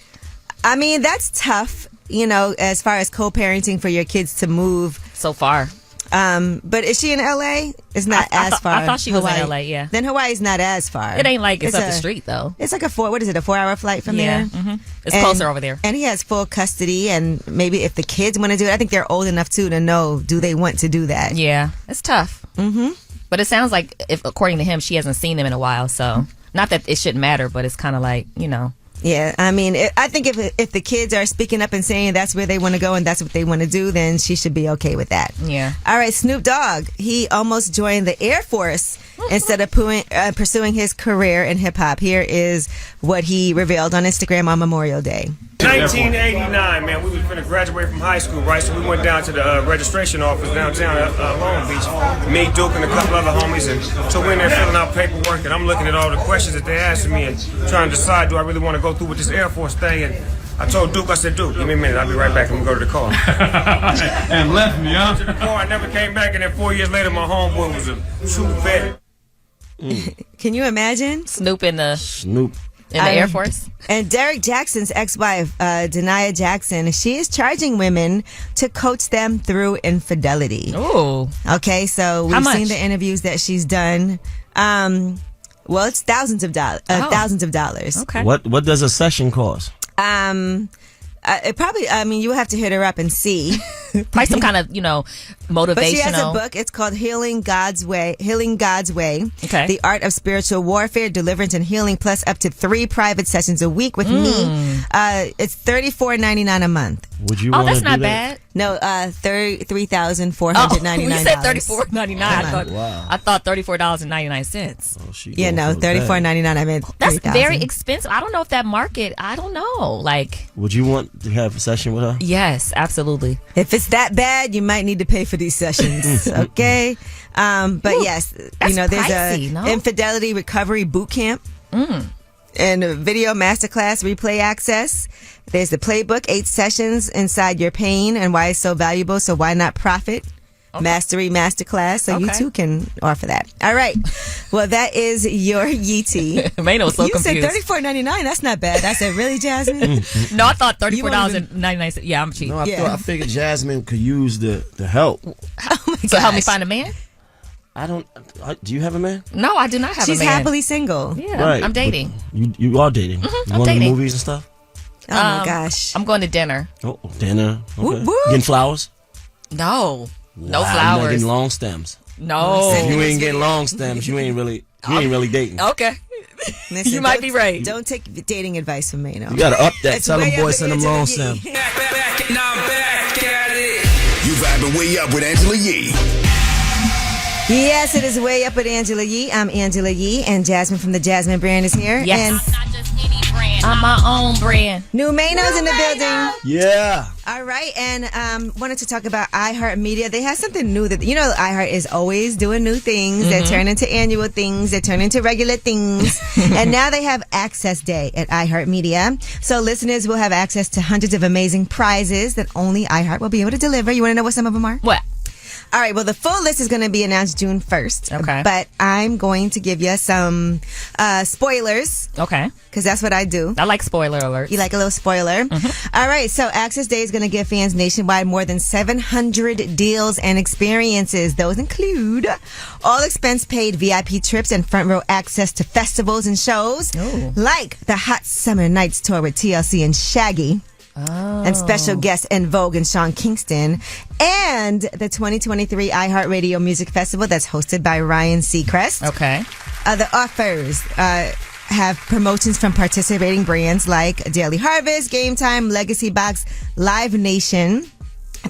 I mean, that's tough, you know, as far as co-parenting for your kids to move. So far. But is she in LA? It's not as far. I thought she was in Hawaii. LA, yeah. Then Hawaii's not as far. It ain't like it's up the street, though. It's like a 4-hour flight from Yeah. there. It's closer over there. And he has full custody, and maybe if the kids want to do it, I think they're old enough too to know, do they want to do that? Yeah. It's tough. Mm-hmm. But it sounds like, if according to him, she hasn't seen them in a while, so not that it shouldn't matter, but it's kind of like, you know. Yeah, I mean, I think if the kids are speaking up and saying that's where they want to go and that's what they want to do, then she should be okay with that. Yeah. All right, Snoop Dogg, he almost joined the Air Force instead of pursuing his career in hip hop. Here is what he revealed on Instagram on Memorial Day. 1989, man, we was finna graduate from high school, right? So we went down to the registration office downtown Long Beach. Me, Duke, and a couple other homies, and so we're in there filling out paperwork, and I'm looking at all the questions that they asked me and trying to decide, do I really want to go through with this Air Force thing? And I told Duke, I said, Duke, give me a minute, I'll be right back. I'm gonna go to the car. And left me, huh? To the car, I never came back, and then 4 years later, my homeboy was a true vet. Can you imagine? Snoop in the Air Force. And Derek Jackson's ex-wife, Denia Jackson, she is charging women to coach them through infidelity. Oh. Okay, so How we've much? seen the interviews that she's done. Well, it's thousands of dollars. Okay. What does a session cost? It probably, I mean, you have to hit her up and see. Probably some kind of, you know, motivational. But she has a book. It's called Healing God's Way. Okay. The Art of Spiritual Warfare, Deliverance, and Healing, plus up to 3 private sessions a week with me. It's $34.99 a month. Would you? Oh, wanna that's do not that? bad. No, $3,499. Oh, you said $34.99. Wow. I thought $34.99. Yeah, no, $34.99. I meant That's $3,000. very expensive. I don't know if that market. I don't know. Like, Would you want to have a session with her? yes, absolutely. If it's that bad, you might need to pay for these sessions. Okay, but yes, that's you know, there's pricey, a no? infidelity recovery boot camp and a video masterclass replay access. There's the playbook, 8 sessions inside your pain and why it's so valuable. So why not profit Mastery Masterclass, so you too can offer that. All right. Well, that is your Yeetie. Mano was so you confused. said $34.99. That's not bad. I said, really, Jasmine? No, I thought $34.99. Yeah, I'm cheap. No, I figured Jasmine could use the help. Oh my So help me find a man? I don't. Do you have a man? No, I do not have a man. She's happily single. Yeah, Right, I'm dating. You are dating. I'm You going dating. to movies and stuff? Oh my gosh. I'm going to dinner. Oh, dinner. Okay. Whoop, whoop. Getting flowers? No. No Wow, you're not flowers. getting long stems. No. If you ain't getting long stems, you ain't really dating. Okay. Listen, You might be right. Don't take dating advice from Mano. You gotta up that. It's Tell them way boys up send them in long Angela stems. Yee. You vibing way up with Angela Yee. Yes, it is way up with Angela Yee. I'm Angela Yee, and Jasmine from the Jasmine brand is here. Yes. And I'm not just any brand. I'm my own brand. New Mano's in the building. Yeah. All right, and wanted to talk about iHeartMedia. They have something new that, iHeart is always doing new things that turn into annual things, that turn into regular things. And now they have Access Day at iHeartMedia. So listeners will have access to hundreds of amazing prizes that only iHeart will be able to deliver. You want to know what some of them are? What? All right, well, the full list is going to be announced June 1st. Okay. But I'm going to give you some spoilers. Okay. Because that's what I do. I like spoiler alerts. You like a little spoiler? All right, so Access Day is going to give fans nationwide more than 700 deals and experiences. Those include all expense-paid VIP trips and front-row access to festivals and shows, like the Hot Summer Nights tour with TLC and Shaggy. And special guests En Vogue and Sean Kingston, and the 2023 iHeartRadio Music Festival that's hosted by Ryan Seacrest. Okay. The offers have promotions from participating brands like Daily Harvest, Game Time, Legacy Box, Live Nation,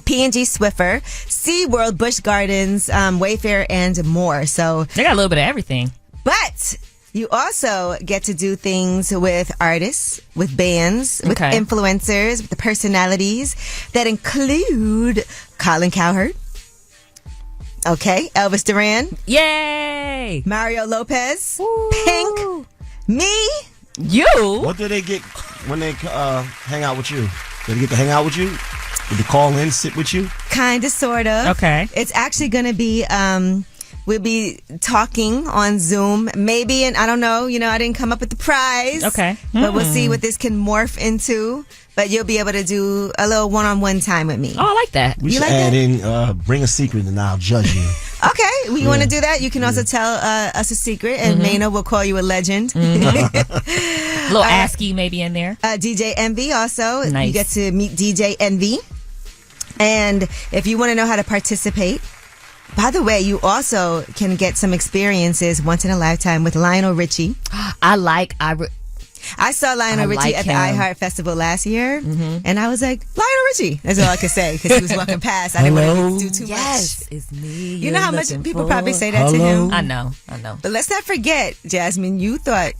P&G Swiffer, SeaWorld, Busch Gardens, Wayfair, and more. So they got a little bit of everything. But you also get to do things with artists, with bands, with influencers, with the personalities that include Colin Cowherd. Okay, Elvis Duran. Yay! Mario Lopez. Pink. Me. You. What do they get when they hang out with you? Do they get to hang out with you? Do they call in, sit with you? Kind of, sort of. Okay. It's actually going to be... we'll be talking on Zoom, maybe, and I don't know, I didn't come up with the prize. Okay. But we'll see what this can morph into. But you'll be able to do a little one-on-one time with me. Oh, I like that. We You should like add that? in, bring a secret and I'll judge you. Okay, you want to do that? You can also tell us a secret, and Mano will call you a legend. Little ASCII maybe in there. DJ Envy also. Nice. You get to meet DJ Envy. And if you want to know how to participate, by the way, you also can get some experiences once in a lifetime with Lionel Richie. I saw Lionel Richie at the iHeart Festival last year, and I was like, Lionel Richie. That's all I could say, because he was walking past. I didn't want to do too much. It's me. You know how much people probably say that to him? I know. But let's not forget, Jasmine, you thought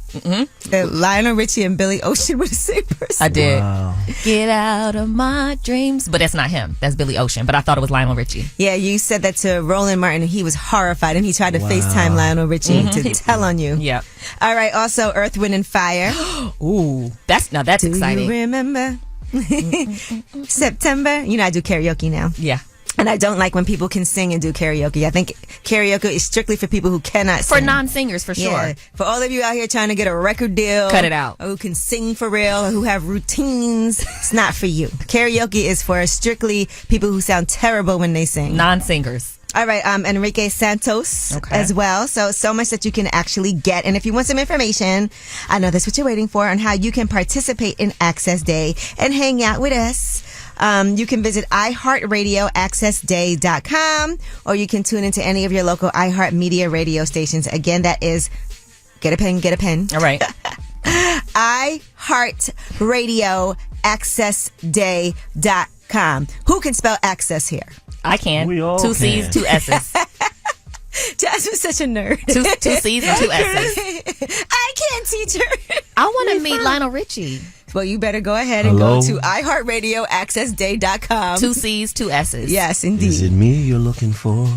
that Lionel Richie and Billy Ocean were the same person. I did. Wow. Get out of my dreams. But that's not him. That's Billy Ocean. But I thought it was Lionel Richie. Yeah, you said that to Roland Martin, and he was horrified, and he tried to FaceTime Lionel Richie to tell on you. Yeah. All right, also Earth, Wind, and Fire. Ooh, that's exciting. Do you remember September? I do karaoke now. Yeah. And I don't like when people can sing and do karaoke. I think karaoke is strictly for people who cannot sing. For non-singers, for sure. Yeah. For all of you out here trying to get a record deal. Cut it out. Or who can sing for real, or who have routines. It's not for you. Karaoke is for strictly people who sound terrible when they sing. Non-singers. All right, Enrique Santos as well. So much that you can actually get. And if you want some information, I know that's what you're waiting for, on how you can participate in Access Day and hang out with us. You can visit iHeartRadioAccessDay.com, or you can tune into any of your local iHeartMedia radio stations. Again, that is, get a pen. All right. iHeartRadioAccessDay.com. Who can spell access here? I can. We all 2 C's, 2 S's. Jasmine's such a nerd. Two C's and 2 S's. I can't teach her. I want to meet Lionel Richie. Well, you better go ahead and go to iHeartRadioAccessDay.com. 2 C's, 2 S's. Yes, indeed. Is it me you're looking for?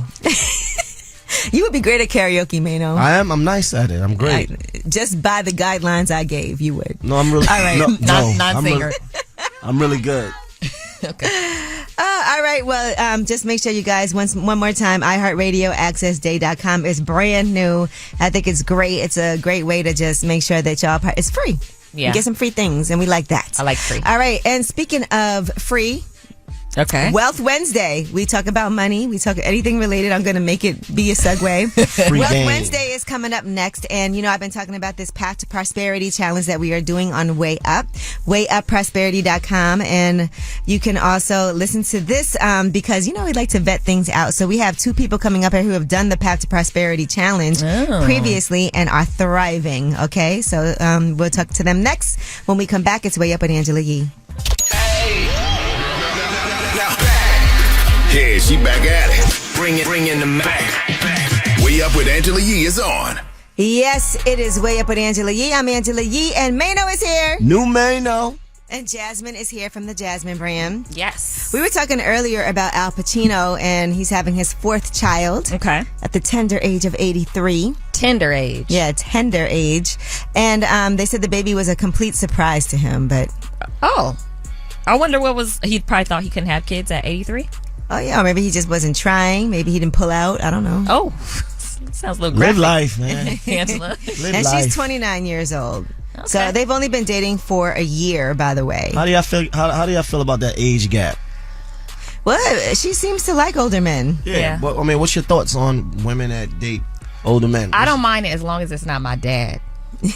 You would be great at karaoke, Mano. I am. I'm nice at it. I'm great. Just by the guidelines I gave, you would. No, I'm really. All right. No, Non-singer. I'm really good. Okay. All right. Well, just make sure you guys, one more time, iHeartRadioAccessDay.com is brand new. I think it's great. It's a great way to just make sure that y'all, it's free. Yeah. You get some free things, and we like that. I like free. All right. And speaking of free, okay. Wealth Wednesday. We talk about money. We talk anything related. I'm going to make it be a segue. Wealth game. Wednesday is coming up next. And, I've been talking about this Path to Prosperity challenge that we are doing on Way Up, wayupprosperity.com. And you can also listen to this because, we like to vet things out. So we have 2 people coming up here who have done the Path to Prosperity challenge previously and are thriving. Okay. So we'll talk to them next. When we come back, it's Way Up with Angela Yee. Yeah, she back at it. Bring in the Mac. Way Up with Angela Yee is on. Yes, it is Way Up with Angela Yee. I'm Angela Yee, and Mano is here. New Mano. And Jasmine is here from the Jasmine brand. Yes. We were talking earlier about Al Pacino, and he's having his 4th child. Okay. At the tender age of 83. Tender age. Yeah, tender age. And they said the baby was a complete surprise to him, but... Oh. I wonder he probably thought he couldn't have kids at 83? Oh, yeah, or maybe he just wasn't trying. Maybe he didn't pull out. I don't know. Oh, sounds a little graphic. Live life, man. Angela. And she's 29 years old. Okay. So they've only been dating for a year, by the way. How do y'all feel? How do y'all feel about that age gap? Well, she seems to like older men. Yeah. Well, what's your thoughts on women that date older men? I don't mind it as long as it's not my dad.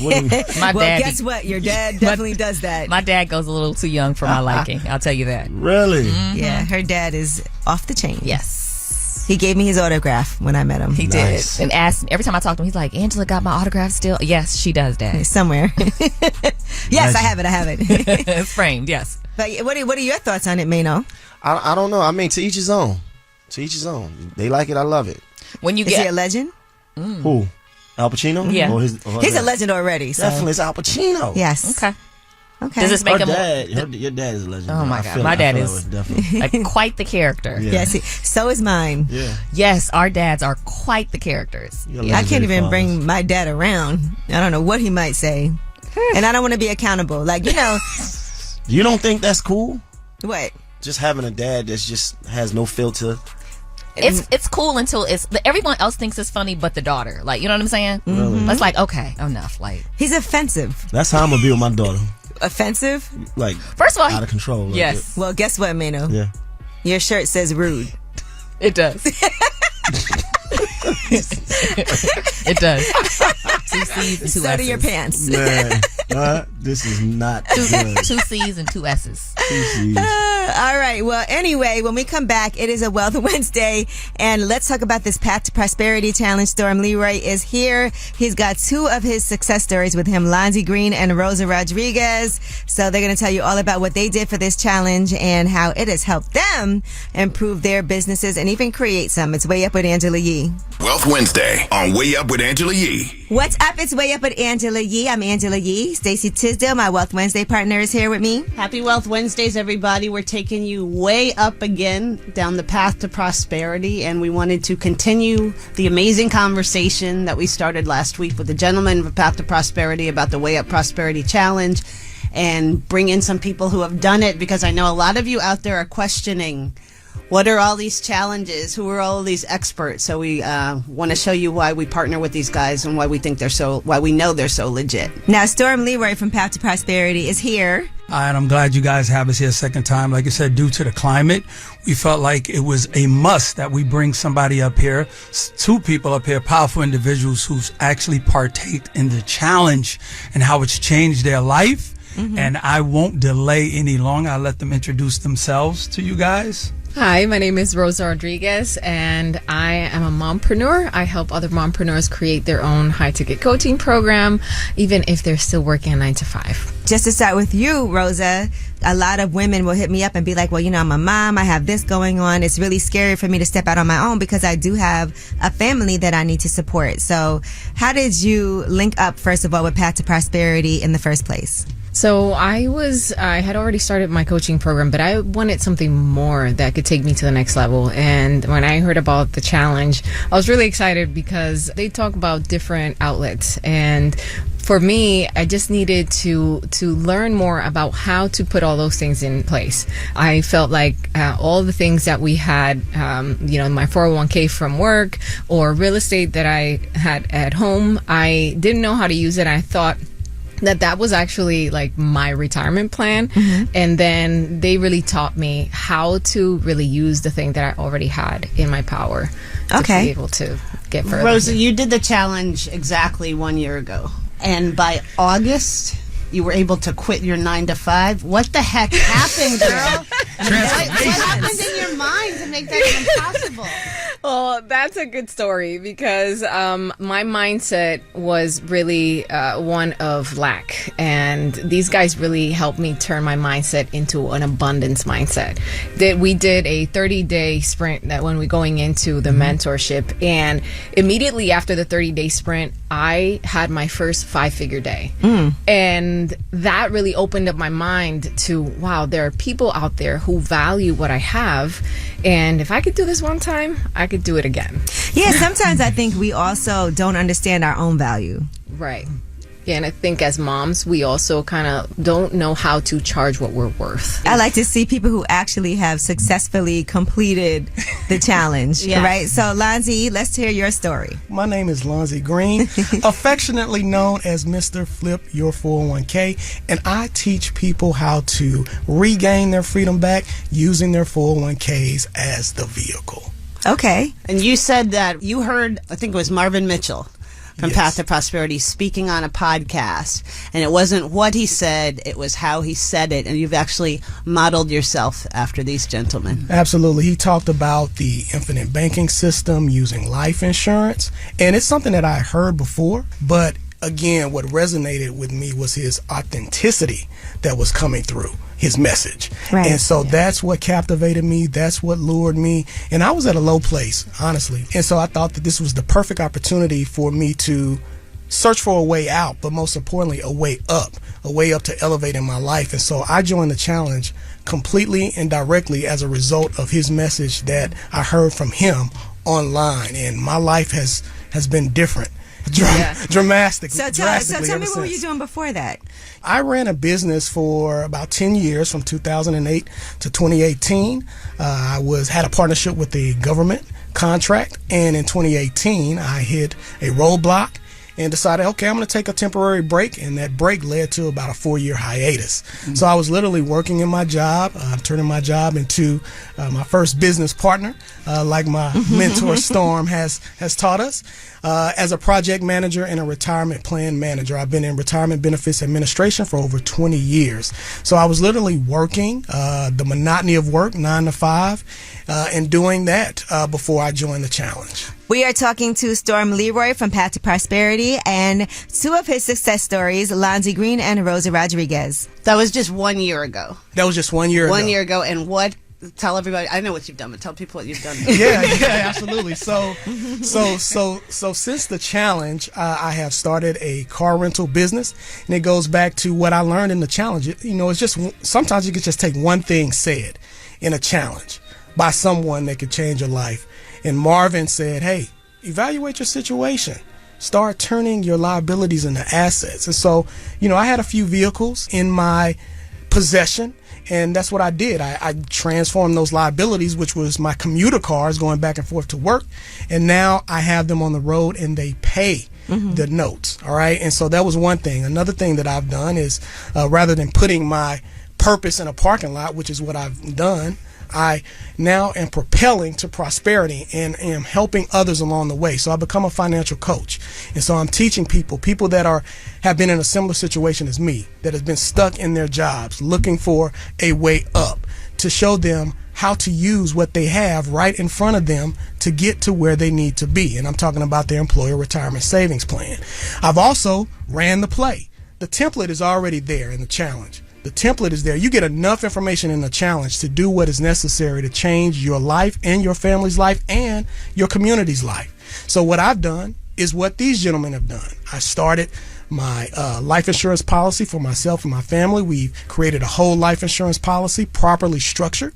My dad. Guess what? Your dad definitely does that. My dad goes a little too young for my liking. I'll tell you that. Really? Mm-hmm. Yeah, her dad is off the chain. Yes. He gave me his autograph when I met him. He did. And asked every time I talk to him, he's like, Angela got my autograph still? Yes, she does, Dad. Somewhere. Yes, I have it. It's framed, yes. But what are your thoughts on it, Mano? I don't know. To each his own. To each his own. They like it. I love it. Is he a legend? Who? Al Pacino? Yeah. He's a legend already. So. Definitely, it's Al Pacino. Yes. Okay. Does this make him? Your dad is a legend. Oh my God, my dad is definitely like quite the character. Yeah. Yes, so is mine. Yeah. Yes, our dads are quite the characters. I can't even bring my dad around. I don't know what he might say, and I don't want to be accountable. You don't think that's cool? What? Just having a dad that just has no filter. It's cool until everyone else thinks it's funny, but the daughter, you know what I'm saying? Really? That's okay, enough. He's offensive. That's how I'm gonna be with my daughter. Offensive? First of all, out of control. Yes. Well, guess what, Mano? Yeah. Your shirt says rude. It does. It does. 2 C's and 2 S's. So do your pants. Man, this is not good. 2 C's and 2 S's. 2 C's. All right. Well, anyway, when we come back, it is a Wealth Wednesday, and let's talk about this Path to Prosperity Challenge. Storm Leroy is here. He's got 2 of his success stories with him, Lonzy Greene and Rosa Rodriguez. So they're going to tell you all about what they did for this challenge and how it has helped them improve their businesses and even create some. It's Way Up with Angela Yee. Wealth Wednesday on Way Up with Angela Yee. What's up? It's Way Up with Angela Yee. I'm Angela Yee. Stacey Tisdale, my Wealth Wednesday partner, is here with me. Happy Wealth Wednesdays, everybody. We're taking you way up again down the path to prosperity, and we wanted to continue the amazing conversation that we started last week with the gentleman of Path to Prosperity about the Way Up Prosperity Challenge, and bring in some people who have done it, because I know a lot of you out there are questioning, what are all these challenges? Who are all of these experts? So we want to show you why we partner with these guys and why we think why we know they're so legit. Now, Storm Leroy from Path to Prosperity is here. And I'm glad you guys have us here a second time. Like I said, due to the climate, we felt like it was a must that we bring somebody up here, 2 people up here, powerful individuals who's actually partaked in the challenge and how it's changed their life. Mm-hmm. And I won't delay any longer. I'll let them introduce themselves to you guys. Hi, my name is Rosa Rodriguez, and I am a mompreneur. I help other mompreneurs create their own high-ticket coaching program, even if they're still working a 9 to 5. Just to start with you, Rosa, a lot of women will hit me up and be like, well, I'm a mom, I have this going on. It's really scary for me to step out on my own because I do have a family that I need to support. So how did you link up, first of all, with Path to Prosperity in the first place? So I had already started my coaching program, but I wanted something more that could take me to the next level. And when I heard about the challenge, I was really excited because they talk about different outlets. And for me, I just needed to learn more about how to put all those things in place. I felt like all the things that we had, my 401k from work or real estate that I had at home, I didn't know how to use it. I thought that was actually like my retirement plan. And then they really taught me how to really use the thing that I already had in my power to be able to get further. Rosa, you did the challenge exactly 1 year ago. And by August, you were able to quit your 9-to-5. What the heck happened, girl? What happened in your mind to make that even possible? Well, that's a good story because my mindset was really one of lack. And these guys really helped me turn my mindset into an abundance mindset. We did a 30-day sprint that when we're going into the mentorship. And immediately after the 30-day sprint, I had my first 5-figure day. And that really opened up my mind to, wow, there are people out there who value what I have. And if I could do this one time, I could do it again. Yeah, sometimes I think we also don't understand our own value. Right. Yeah, and I think as moms, we also kind of don't know how to charge what we're worth. I like to see people who actually have successfully completed the challenge, right? So, Lonzy, let's hear your story. My name is Lonzy Greene, affectionately known as Mr. Flip Your 401k, and I teach people how to regain their freedom back using their 401ks as the vehicle. Okay. And you said that you heard, I think it was Marvin Mitchell from Path to Prosperity speaking on a podcast, and it wasn't what he said, it was how he said it, and you've actually modeled yourself after these gentlemen. Absolutely. He talked about the infinite banking system using life insurance, and it's something that I heard before, but again, what resonated with me was his authenticity that was coming through his message. Right. And so that's what captivated me. That's what lured me. And I was at a low place, honestly. And so I thought that this was the perfect opportunity for me to search for a way out, but most importantly, a way up to elevate in my life. And so I joined the challenge completely and directly as a result of his message that I heard from him online. And my life has been different. Dramatically. So tell me what were you doing before that? I ran a business for about 10 years, from 2008 to 2018. I had a partnership with the government contract, and in 2018 I hit a roadblock and decided, okay, I'm going to take a temporary break, and that break led to about a 4-year hiatus. So I was literally working in my job, turning my job into my first business partner, like my mentor Storm has taught us, as a project manager and a retirement plan manager. I've been in retirement benefits administration for over 20 years. So I was literally working the monotony of work, 9 to 5, and doing that before I joined the challenge. We are talking to Storm Leroy from Path to Prosperity and two of his success stories, Lonzy Greene and Rosa Rodriguez. That was just 1 year ago. That was just 1 year ago. 1 year ago. And what? Tell everybody. I know what you've done, but tell people what you've done. Yeah, absolutely. So since the challenge, I have started a car rental business, and it goes back to what I learned in the challenge. It's just sometimes you could just take one thing said in a challenge by someone that could change your life. And Marvin said, hey, evaluate your situation. Start turning your liabilities into assets. And so, I had a few vehicles in my possession, and that's what I did. I transformed those liabilities, which was my commuter cars going back and forth to work, and now I have them on the road and they pay the notes. All right. And so that was one thing. Another thing that I've done is rather than putting my purpose in a parking lot, which is what I've done, I now am propelling to prosperity and am helping others along the way. So I become a financial coach. And so I'm teaching people that have been in a similar situation as me, that has been stuck in their jobs, looking for a way up, to show them how to use what they have right in front of them to get to where they need to be. And I'm talking about their employer retirement savings plan. I've also ran the play. The template is already there in the challenge. The template is there. You get enough information in the challenge to do what is necessary to change your life and your family's life and your community's life. So what I've done is what these gentlemen have done. I started my life insurance policy for myself and my family. We've created a whole life insurance policy, properly structured,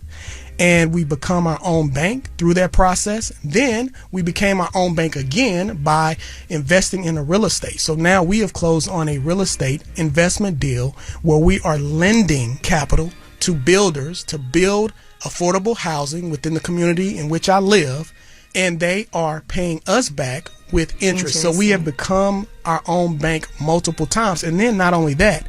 and we become our own bank through that process. Then we became our own bank again by investing in a real estate. So now we have closed on a real estate investment deal where we are lending capital to builders to build affordable housing within the community in which I live, and they are paying us back with interest. So we have become our own bank multiple times. And then not only that,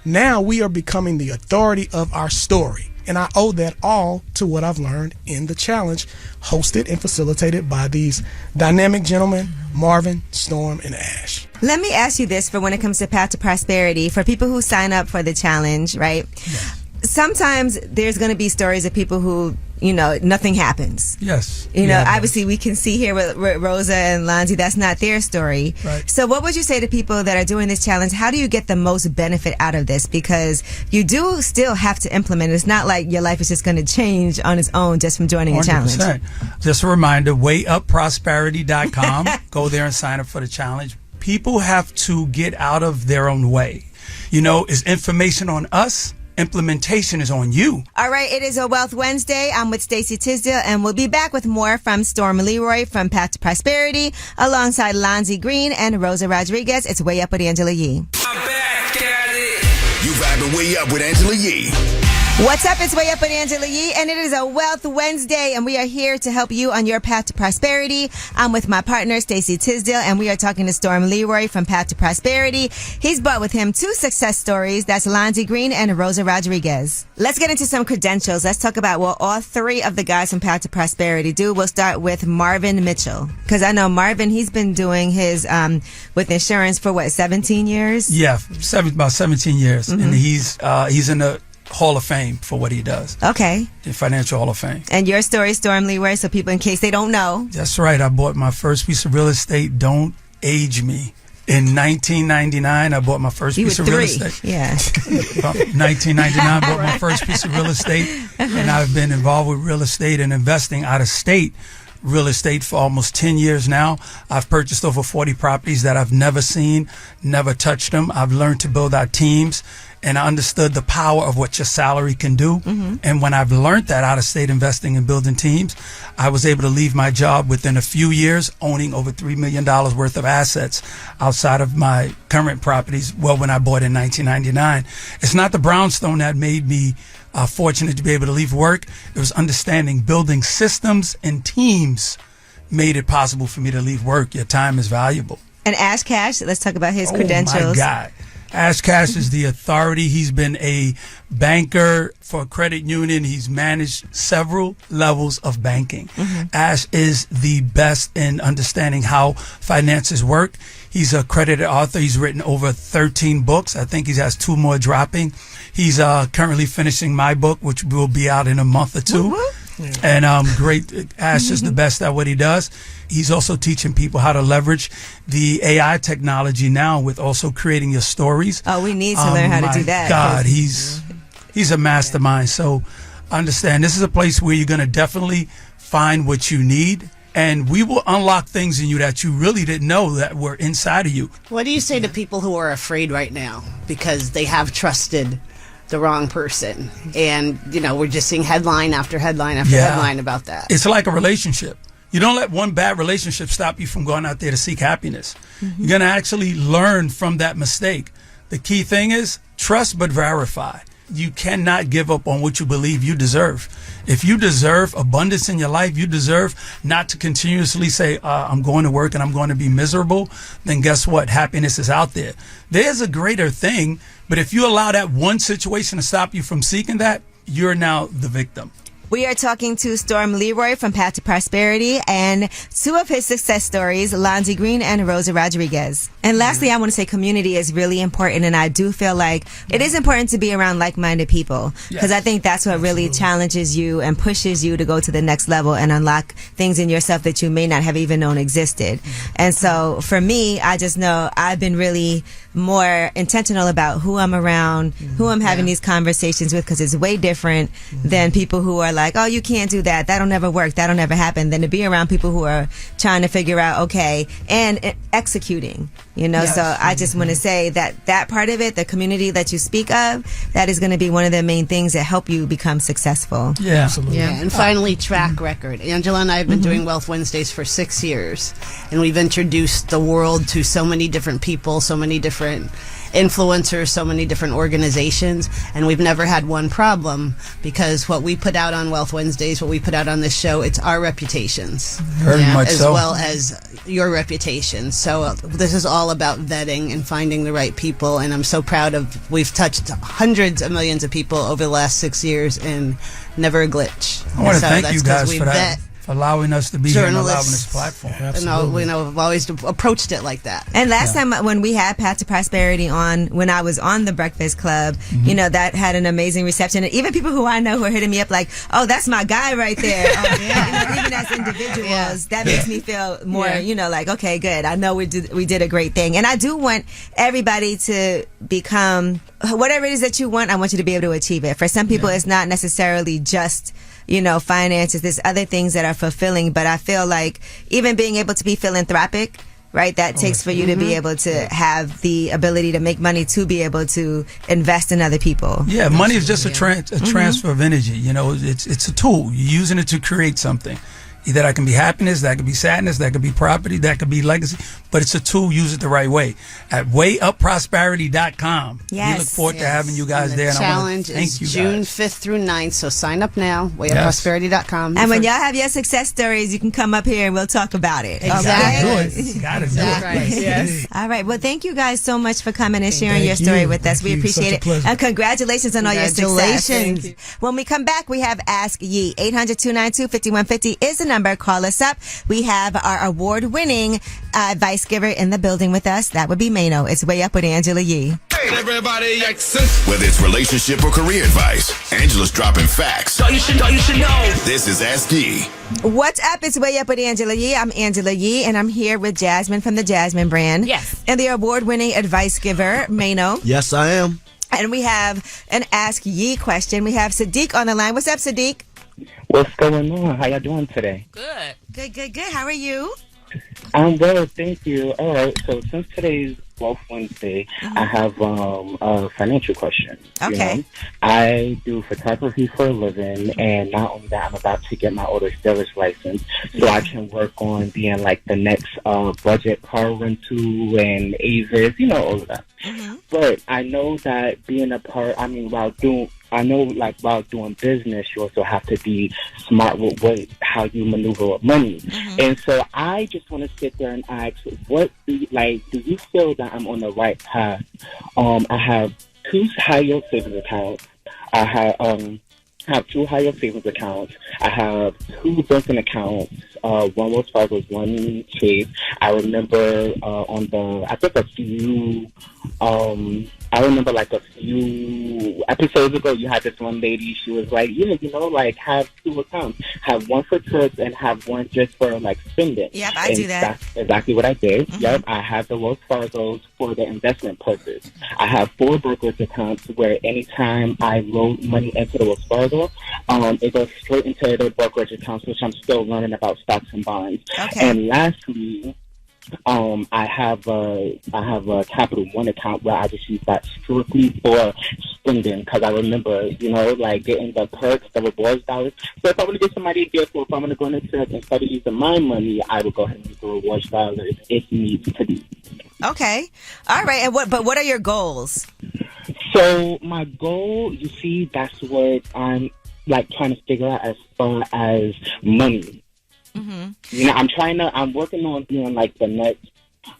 now we are becoming the authority of our story. And I owe that all to what I've learned in the challenge, hosted and facilitated by these dynamic gentlemen, Marvin, Storm, and Ash. Let me ask you this for when it comes to Path to Prosperity, for people who sign up for the challenge, right? Sometimes there's going to be stories of people who, nothing happens. Yes. Obviously we can see here with Rosa and Lonzy, that's not their story. Right. So what would you say to people that are doing this challenge? How do you get the most benefit out of this? Because you do still have to implement it. It's not like your life is just going to change on its own just from joining a challenge. 100%. Just a reminder, wayupprosperity.com. Go there and sign up for the challenge. People have to get out of their own way. Is information on us? Implementation is on you. All right, it is a Wealth Wednesday. I'm with Stacey Tisdale, and we'll be back with more from Storm Leroy from Path to Prosperity, alongside Lonzy Greene and Rosa Rodriguez. It's Way Up with Angela Yee. You vibing Way Up with Angela Yee. What's up? It's Way Up with Angela Yee, and it is a Wealth Wednesday, and we are here to help you on your path to prosperity. I'm with my partner, Stacey Tisdale, and we are talking to Storm Leroy from Path to Prosperity. He's brought with him 2 success stories. That's Lonzy Greene and Rosa Rodriguez. Let's get into some credentials. Let's talk about what all 3 of the guys from Path to Prosperity do. We'll start with Marvin Mitchell, because I know Marvin, he's been doing his with insurance for 17 years? Yeah, about 17 years. Mm-hmm. And he's in the Hall of Fame for what he does. Okay. The Financial Hall of Fame. And your story, Storm Leroy, so people, in case they don't know. That's right. I bought my first piece of real estate. Don't age me. In 1999, I bought my first piece of real estate. Yeah. 1999, bought my first piece of real estate. And I've been involved with real estate and investing out of state real estate for almost 10 years now. I've purchased over 40 properties that I've never seen, never touched them. I've learned to build out teams, and I understood the power of what your salary can do. Mm-hmm. And when I've learned that out of state investing and building teams, I was able to leave my job within a few years, owning over $3 million worth of assets outside of my current properties. Well, when I bought in 1999, it's not the brownstone that made me fortunate to be able to leave work. It was understanding building systems and teams made it possible for me to leave work. Your time is valuable. And Ash Cash, let's talk about his credentials. Oh my God. Ash Cash is the authority. He's been a banker for a credit union. He's managed several levels of banking. Mm-hmm. Ash is the best in understanding how finances work. He's a credited author. He's written over 13 books. I think he has 2 more dropping. He's currently finishing my book, which will be out in a month or 2. Mm-hmm. Yeah. And great. Ash is the best at what he does. He's also teaching people how to leverage the AI technology now, with also creating your stories. Oh, we need to learn how to do that. God, he's a mastermind. So understand, this is a place where you're going to definitely find what you need, and we will unlock things in you that you really didn't know that were inside of you. What do you say to people who are afraid right now because they have trusted the wrong person? And, we're just seeing headline after headline after headline about that. It's like a relationship. You don't let one bad relationship stop you from going out there to seek happiness. Mm-hmm. You're going to actually learn from that mistake. The key thing is trust but verify. You cannot give up on what you believe you deserve. If you deserve abundance in your life, you deserve not to continuously say, I'm going to work and I'm going to be miserable, then guess what? Happiness is out there. There's a greater thing, but if you allow that one situation to stop you from seeking that, you're now the victim. We are talking to Storm Leroy from Path to Prosperity and 2 of his success stories, Lonzy Greene and Rosa Rodriguez. And lastly, I want to say community is really important, and I do feel like it is important to be around like-minded people, because I think that's what really challenges you and pushes you to go to the next level and unlock things in yourself that you may not have even known existed. And so for me, I just know I've been really more intentional about who I'm around, who I'm having these conversations with, because it's way different than people who are like, oh, you can't do that. That'll never work. That'll never happen. Than to be around people who are trying to figure out, okay, and executing, you know? Yes. So I just want to say that part of it, the community that you speak of, that is going to be one of the main things that help you become successful. Yeah, absolutely. Yeah, and finally, track record. Angela and I have been doing Wealth Wednesdays for 6 years, and we've introduced the world to so many different people, so many different influencers, so many different organizations, and we've never had one problem, because what we put out on Wealth Wednesdays, what we put out on this show, it's our reputations. Very much as so. well as your reputation. So this is all about vetting and finding the right people, and I'm so proud of, we've touched hundreds of millions of people over the last 6 years and never a glitch. I want to So thank that's you 'cause guys we for that, vet for allowing us to be here and allowing this journalists. platform. We know we've always approached it like that. And last time when we had Path to Prosperity on, when I was on the Breakfast Club, you know, that had an amazing reception. And even people who I know who are hitting me up like, oh, that's my guy right there. You know, even as individuals, that makes me feel more, you know, like, okay, good. I know we did a great thing. And I do want everybody to become, whatever it is that you want, I want you to be able to achieve it. For some people, it's not necessarily just, you know, finances. There's other things that are fulfilling, but I feel like even being able to be philanthropic, right, that takes for you to be able to have the ability to make money to be able to invest in other people. Yeah, money is just a transfer of energy. You know, it's a tool. You're using it to create something. Either that can be happiness, that could be sadness, that could be property, that could be legacy, but it's a tool. Use it the right way. At wayupprosperity.com. Yes. We look forward to having you guys And the there. And challenge I want to is thank you June guys. 5th through 9th, so sign up now, wayupprosperity.com. And when y'all have your success stories, you can come up here and we'll talk about it. Exactly. Okay? Gotta do it. Right. Yes. All right. Well, thank you guys so much for coming and sharing your Thank story you. with us. We Thank you. appreciate Such a it. pleasure. And congratulations on all your success. Congratulations. When we come back, we have Ask Ye. 800-292-5150 is the number. Call us up. We have our award-winning advice giver in the building with us. That would be Mano. It's Way Up with Angela Yee. Everybody Whether it's relationship or career advice, Angela's dropping facts. You should know. This is Ask Yee. What's up? It's Way Up with Angela Yee. I'm Angela Yee, and I'm here with Jasmine from the Jasmine brand. Yes. And the award-winning advice giver, Mano. Yes, I am. And we have an Ask Yee question. We have Sadiq on the line. What's up, Sadiq? What's going on? How y'all doing today? Good. Good. How are you? I'm well, thank you. All right, so since today's Wealth Wednesday, I have a financial question. Okay. You know? I do photography for a living, and not only that, I'm about to get my auto service license, so I can work on being like the next budget car rental and Avis, you know, all of that. But I know that being a part, while doing business, you also have to be smart with how you maneuver with money. And so I just want to sit there and ask, do you feel that I'm on the right path? I have two high-yield savings accounts. I have two high-yield savings accounts. I have two banking accounts. One Wells Fargo, one Chase. I remember I remember like a few episodes ago, you had this one lady, she was like, have two accounts. Have one for trips and have one just for like spending. Yep, I do that. That's exactly what I did. Yep, I have the Wells Fargo's for the investment purpose. I have 4 brokerage accounts where anytime I load money into the Wells Fargo, it goes straight into the brokerage accounts, which I'm still learning about stocks and bonds. Okay. And lastly, I have a Capital One account where I just use that strictly for spending, because I remember, getting the perks, the rewards dollars. So if I want to get somebody a gift, or if I'm going to go on a trip, instead of using my money, I would go ahead and use the rewards dollars if needs to be. Okay. All right. And what are your goals? So my goal, you see, that's what I'm trying to figure out as far as money. I'm working on being the next,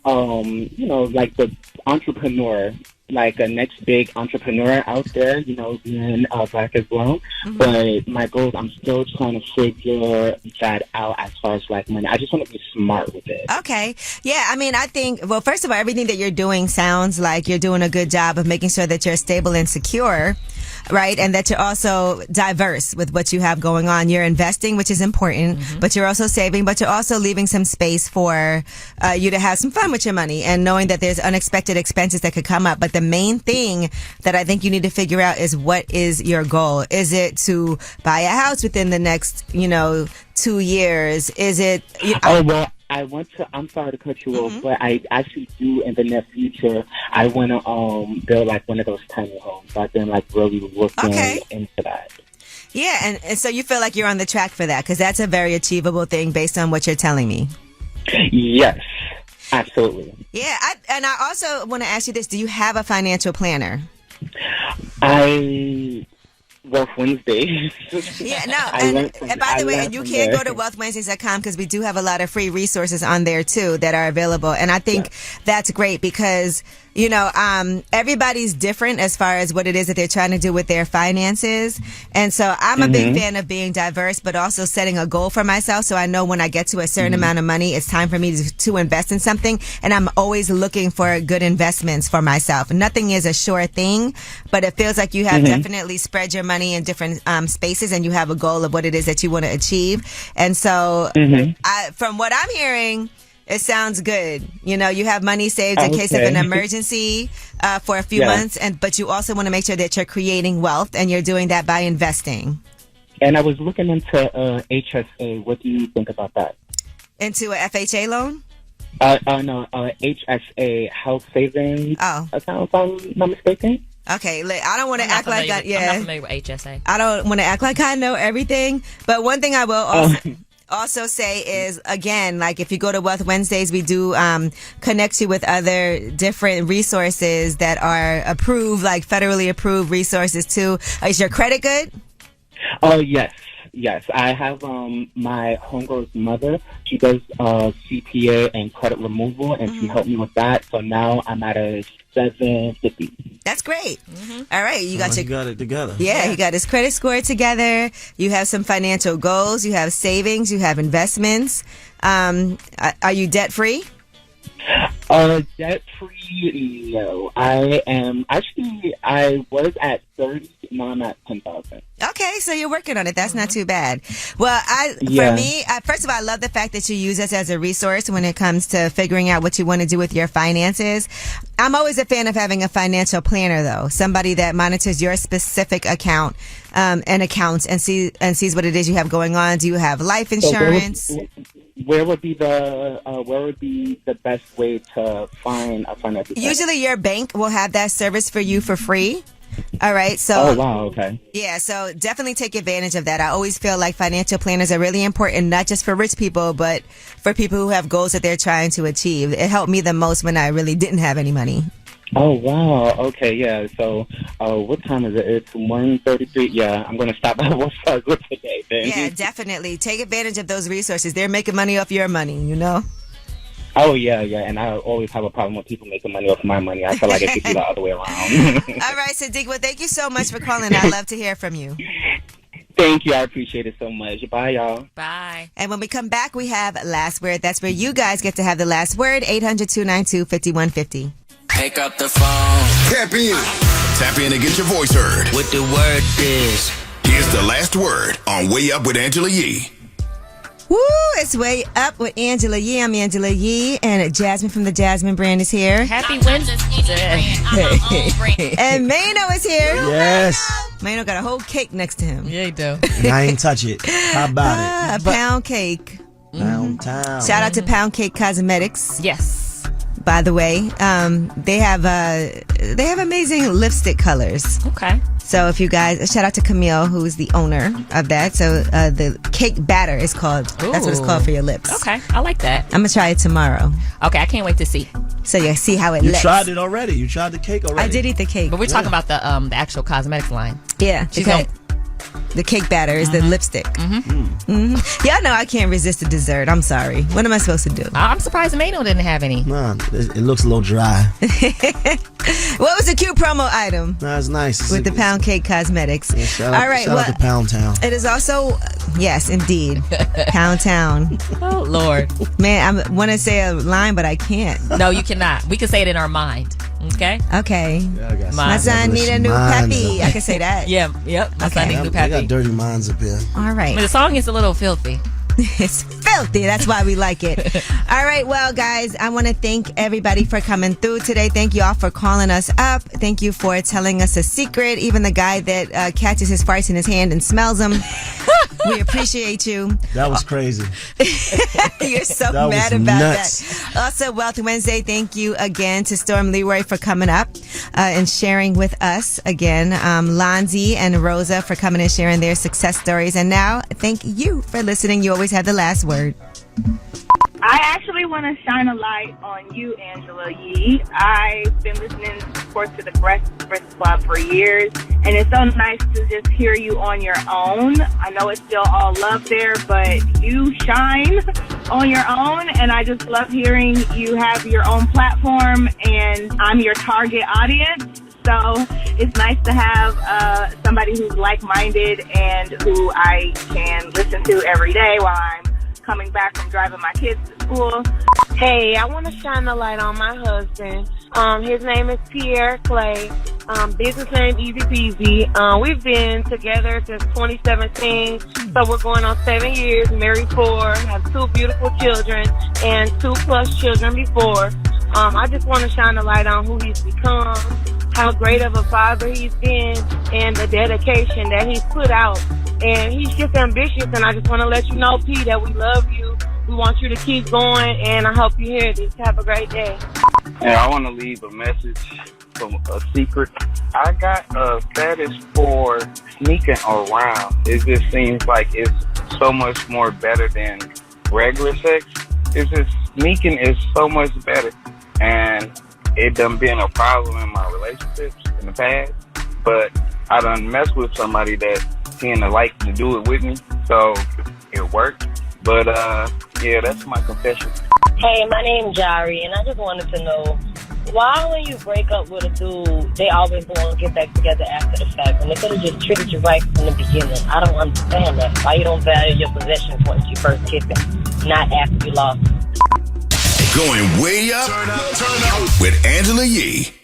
the entrepreneur, a next big entrepreneur out there, being black as well. But my goals, I'm still trying to figure that out as far as money. I just want to be smart with it. Okay. Yeah. I think, well, first of all, everything that you're doing sounds like you're doing a good job of making sure that you're stable and secure. right? And that you're also diverse with what you have going on. You're investing, which is important, but you're also saving, but you're also leaving some space for you to have some fun with your money and knowing that there's unexpected expenses that could come up. But the main thing that I think you need to figure out is, what is your goal? Is it to buy a house within the next, 2 years? Is it? I want to. I'm sorry to cut you off, but I actually do in the near future. I want to build like one of those tiny homes. So I've been like really looking into that. Yeah, and so you feel like you're on the track for that, because that's a very achievable thing based on what you're telling me. Yes, absolutely. Yeah, I also want to ask you this: do you have a financial planner? Wealth Wednesdays. Yeah, no. And by the way, you can go to wealthwednesdays.com, because we do have a lot of free resources on there too that are available. And I think that's great, because everybody's different as far as what it is that they're trying to do with their finances. And so I'm a big fan of being diverse, but also setting a goal for myself. So I know when I get to a certain amount of money, it's time for me to invest in something. And I'm always looking for good investments for myself. Nothing is a sure thing, but it feels like you have definitely spread your money in different spaces, and you have a goal of what it is that you want to achieve. And so from what I'm hearing, it sounds good. You have money saved in case of an emergency for a few months, but you also want to make sure that you're creating wealth, and you're doing that by investing. And I was looking into HSA. What do you think about that? Into a FHA loan? No, HSA, Health Savings Account, if I'm not mistaken. Okay, I don't want to act like that. I'm not familiar with HSA. I don't want to act like I know everything, but one thing I will also say is, again, like if you go to Wealth Wednesdays, we do connect you with other different resources that are approved, like federally approved resources too. Is your credit good? Oh, yes. I have my homegirl's mother. She does CPA and credit removal, and she helped me with that. So now I'm at a 750. That's great. All right, you got it together. Yeah, he got his credit score together. You have some financial goals. You have savings. You have investments. Are you debt free? Debt free? No. I am actually. I was at 30. Now I'm at 10,000. Okay, so you're working on it. That's not too bad. Well, for me, first of all, I love the fact that you use us as a resource when it comes to figuring out what you want to do with your finances. I'm always a fan of having a financial planner, though, somebody that monitors your specific account and accounts and sees what it is you have going on. Do you have life insurance? Where would be the best way to find a financial planner? Usually, your bank will have that service for you for free. All right. So, oh, wow. Okay. Yeah. So definitely take advantage of that. I always feel like financial planners are really important, not just for rich people, but for people who have goals that they're trying to achieve. It helped me the most when I really didn't have any money. Oh, wow. Okay. Yeah. So, what time is it? It's 1:33. Yeah. I'm going to stop at Wells Fargo today, then. Yeah, definitely. Take advantage of those resources. They're making money off your money, Oh, yeah. And I always have a problem with people making money off my money. I feel like it should be the other way around. All right, Sadiq. Well, thank you so much for calling. I'd love to hear from you. Thank you. I appreciate it so much. Bye, y'all. Bye. And when we come back, we have Last Word. That's where you guys get to have the last word. 800-292-5150. Pick up the phone. Tap in. Tap in and get your voice heard. What the word is. Here's the last word on Way Up with Angela Yee. Woo! It's Way Up with Angela Yee. I'm Angela Yee, and Jasmine from the Jasmine brand is here. Happy Wednesday. And Mano is here. Yes. Mano got a whole cake next to him. Yeah, he do. And I ain't touch it. How about it? A pound cake. Pound town. Shout out to Pound Cake Cosmetics. Yes. By the way, they have amazing lipstick colors. Okay. So if you guys, shout out to Camille, who is the owner of that. So the cake batter is called. Ooh. That's what it's called for your lips. Okay, I like that. I'm gonna try it tomorrow. Okay, I can't wait to see. So you see how it looks. looks. You tried it already. You tried the cake already. I did eat the cake. But we're talking about the actual cosmetics line. Yeah. The cake batter is the lipstick. Y'all know I can't resist a dessert. I'm sorry. What am I supposed to do? I'm surprised Mano didn't have any. Nah, it looks a little dry. What was the cute promo item? That's nice. With the Pound Cake Cosmetics. Yeah, shout out to Pound Town. It is also, yes, indeed, Pound Town. Oh, Lord. Man, I want to say a line, but I can't. No, you cannot. We can say it in our mind. Okay. Okay. Yeah, I got My son need a new peppy. I can say that. Yep. My son need a new They peppy. got dirty minds up here. All right. But the song is a little filthy. It's filthy. That's why we like it. All right. Well, guys, I want to thank everybody for coming through today. Thank you all for calling us up. Thank you for telling us a secret. Even the guy that catches his farts in his hand and smells them. We appreciate you. That was crazy. You're so That mad was about nuts. that. Also, Wealth Wednesday, thank you again to Storm Leroy for coming up and sharing with us again. Lonzie and Rosa for coming and sharing their success stories. And now, thank you for listening. You always have the last word. I actually want to shine a light on you, Angela Yee. I've been listening, of course, to the Breakfast Club for years, and it's so nice to just hear you on your own. I know it's still all love there, but you shine on your own, and I just love hearing you have your own platform, and I'm your target audience. So it's nice to have somebody who's like-minded and who I can listen to every day while I'm coming back from driving my kids to school. Hey, I want to shine the light on my husband. His name is Pierre Clay. Business name Easy Peasy. We've been together since 2017, so we're going on 7 years, married 4, have 2 beautiful children, and 2+ children before. I just want to shine the light on who he's become, how great of a father he's been, and the dedication that he's put out. And he's just ambitious, and I just want to let you know, P, that we love you. We want you to keep going, and I hope you hear this. Have a great day. And I want to leave a message from a secret. I got a fetish for sneaking around. It just seems like it's so much more better than regular sex. It's just sneaking is so much better. And it done been a problem in my relationships in the past. But I done messed with somebody that tend to like to do it with me. So it worked. But yeah, that's my confession. Hey, my name's Jari, and I just wanted to know, why when you break up with a dude, they always want to get back together after the fact, when they could have just treated you right from the beginning? I don't understand that. Why you don't value your possessions once you first kiss them, not after you lost? Going way up with Angela Yee.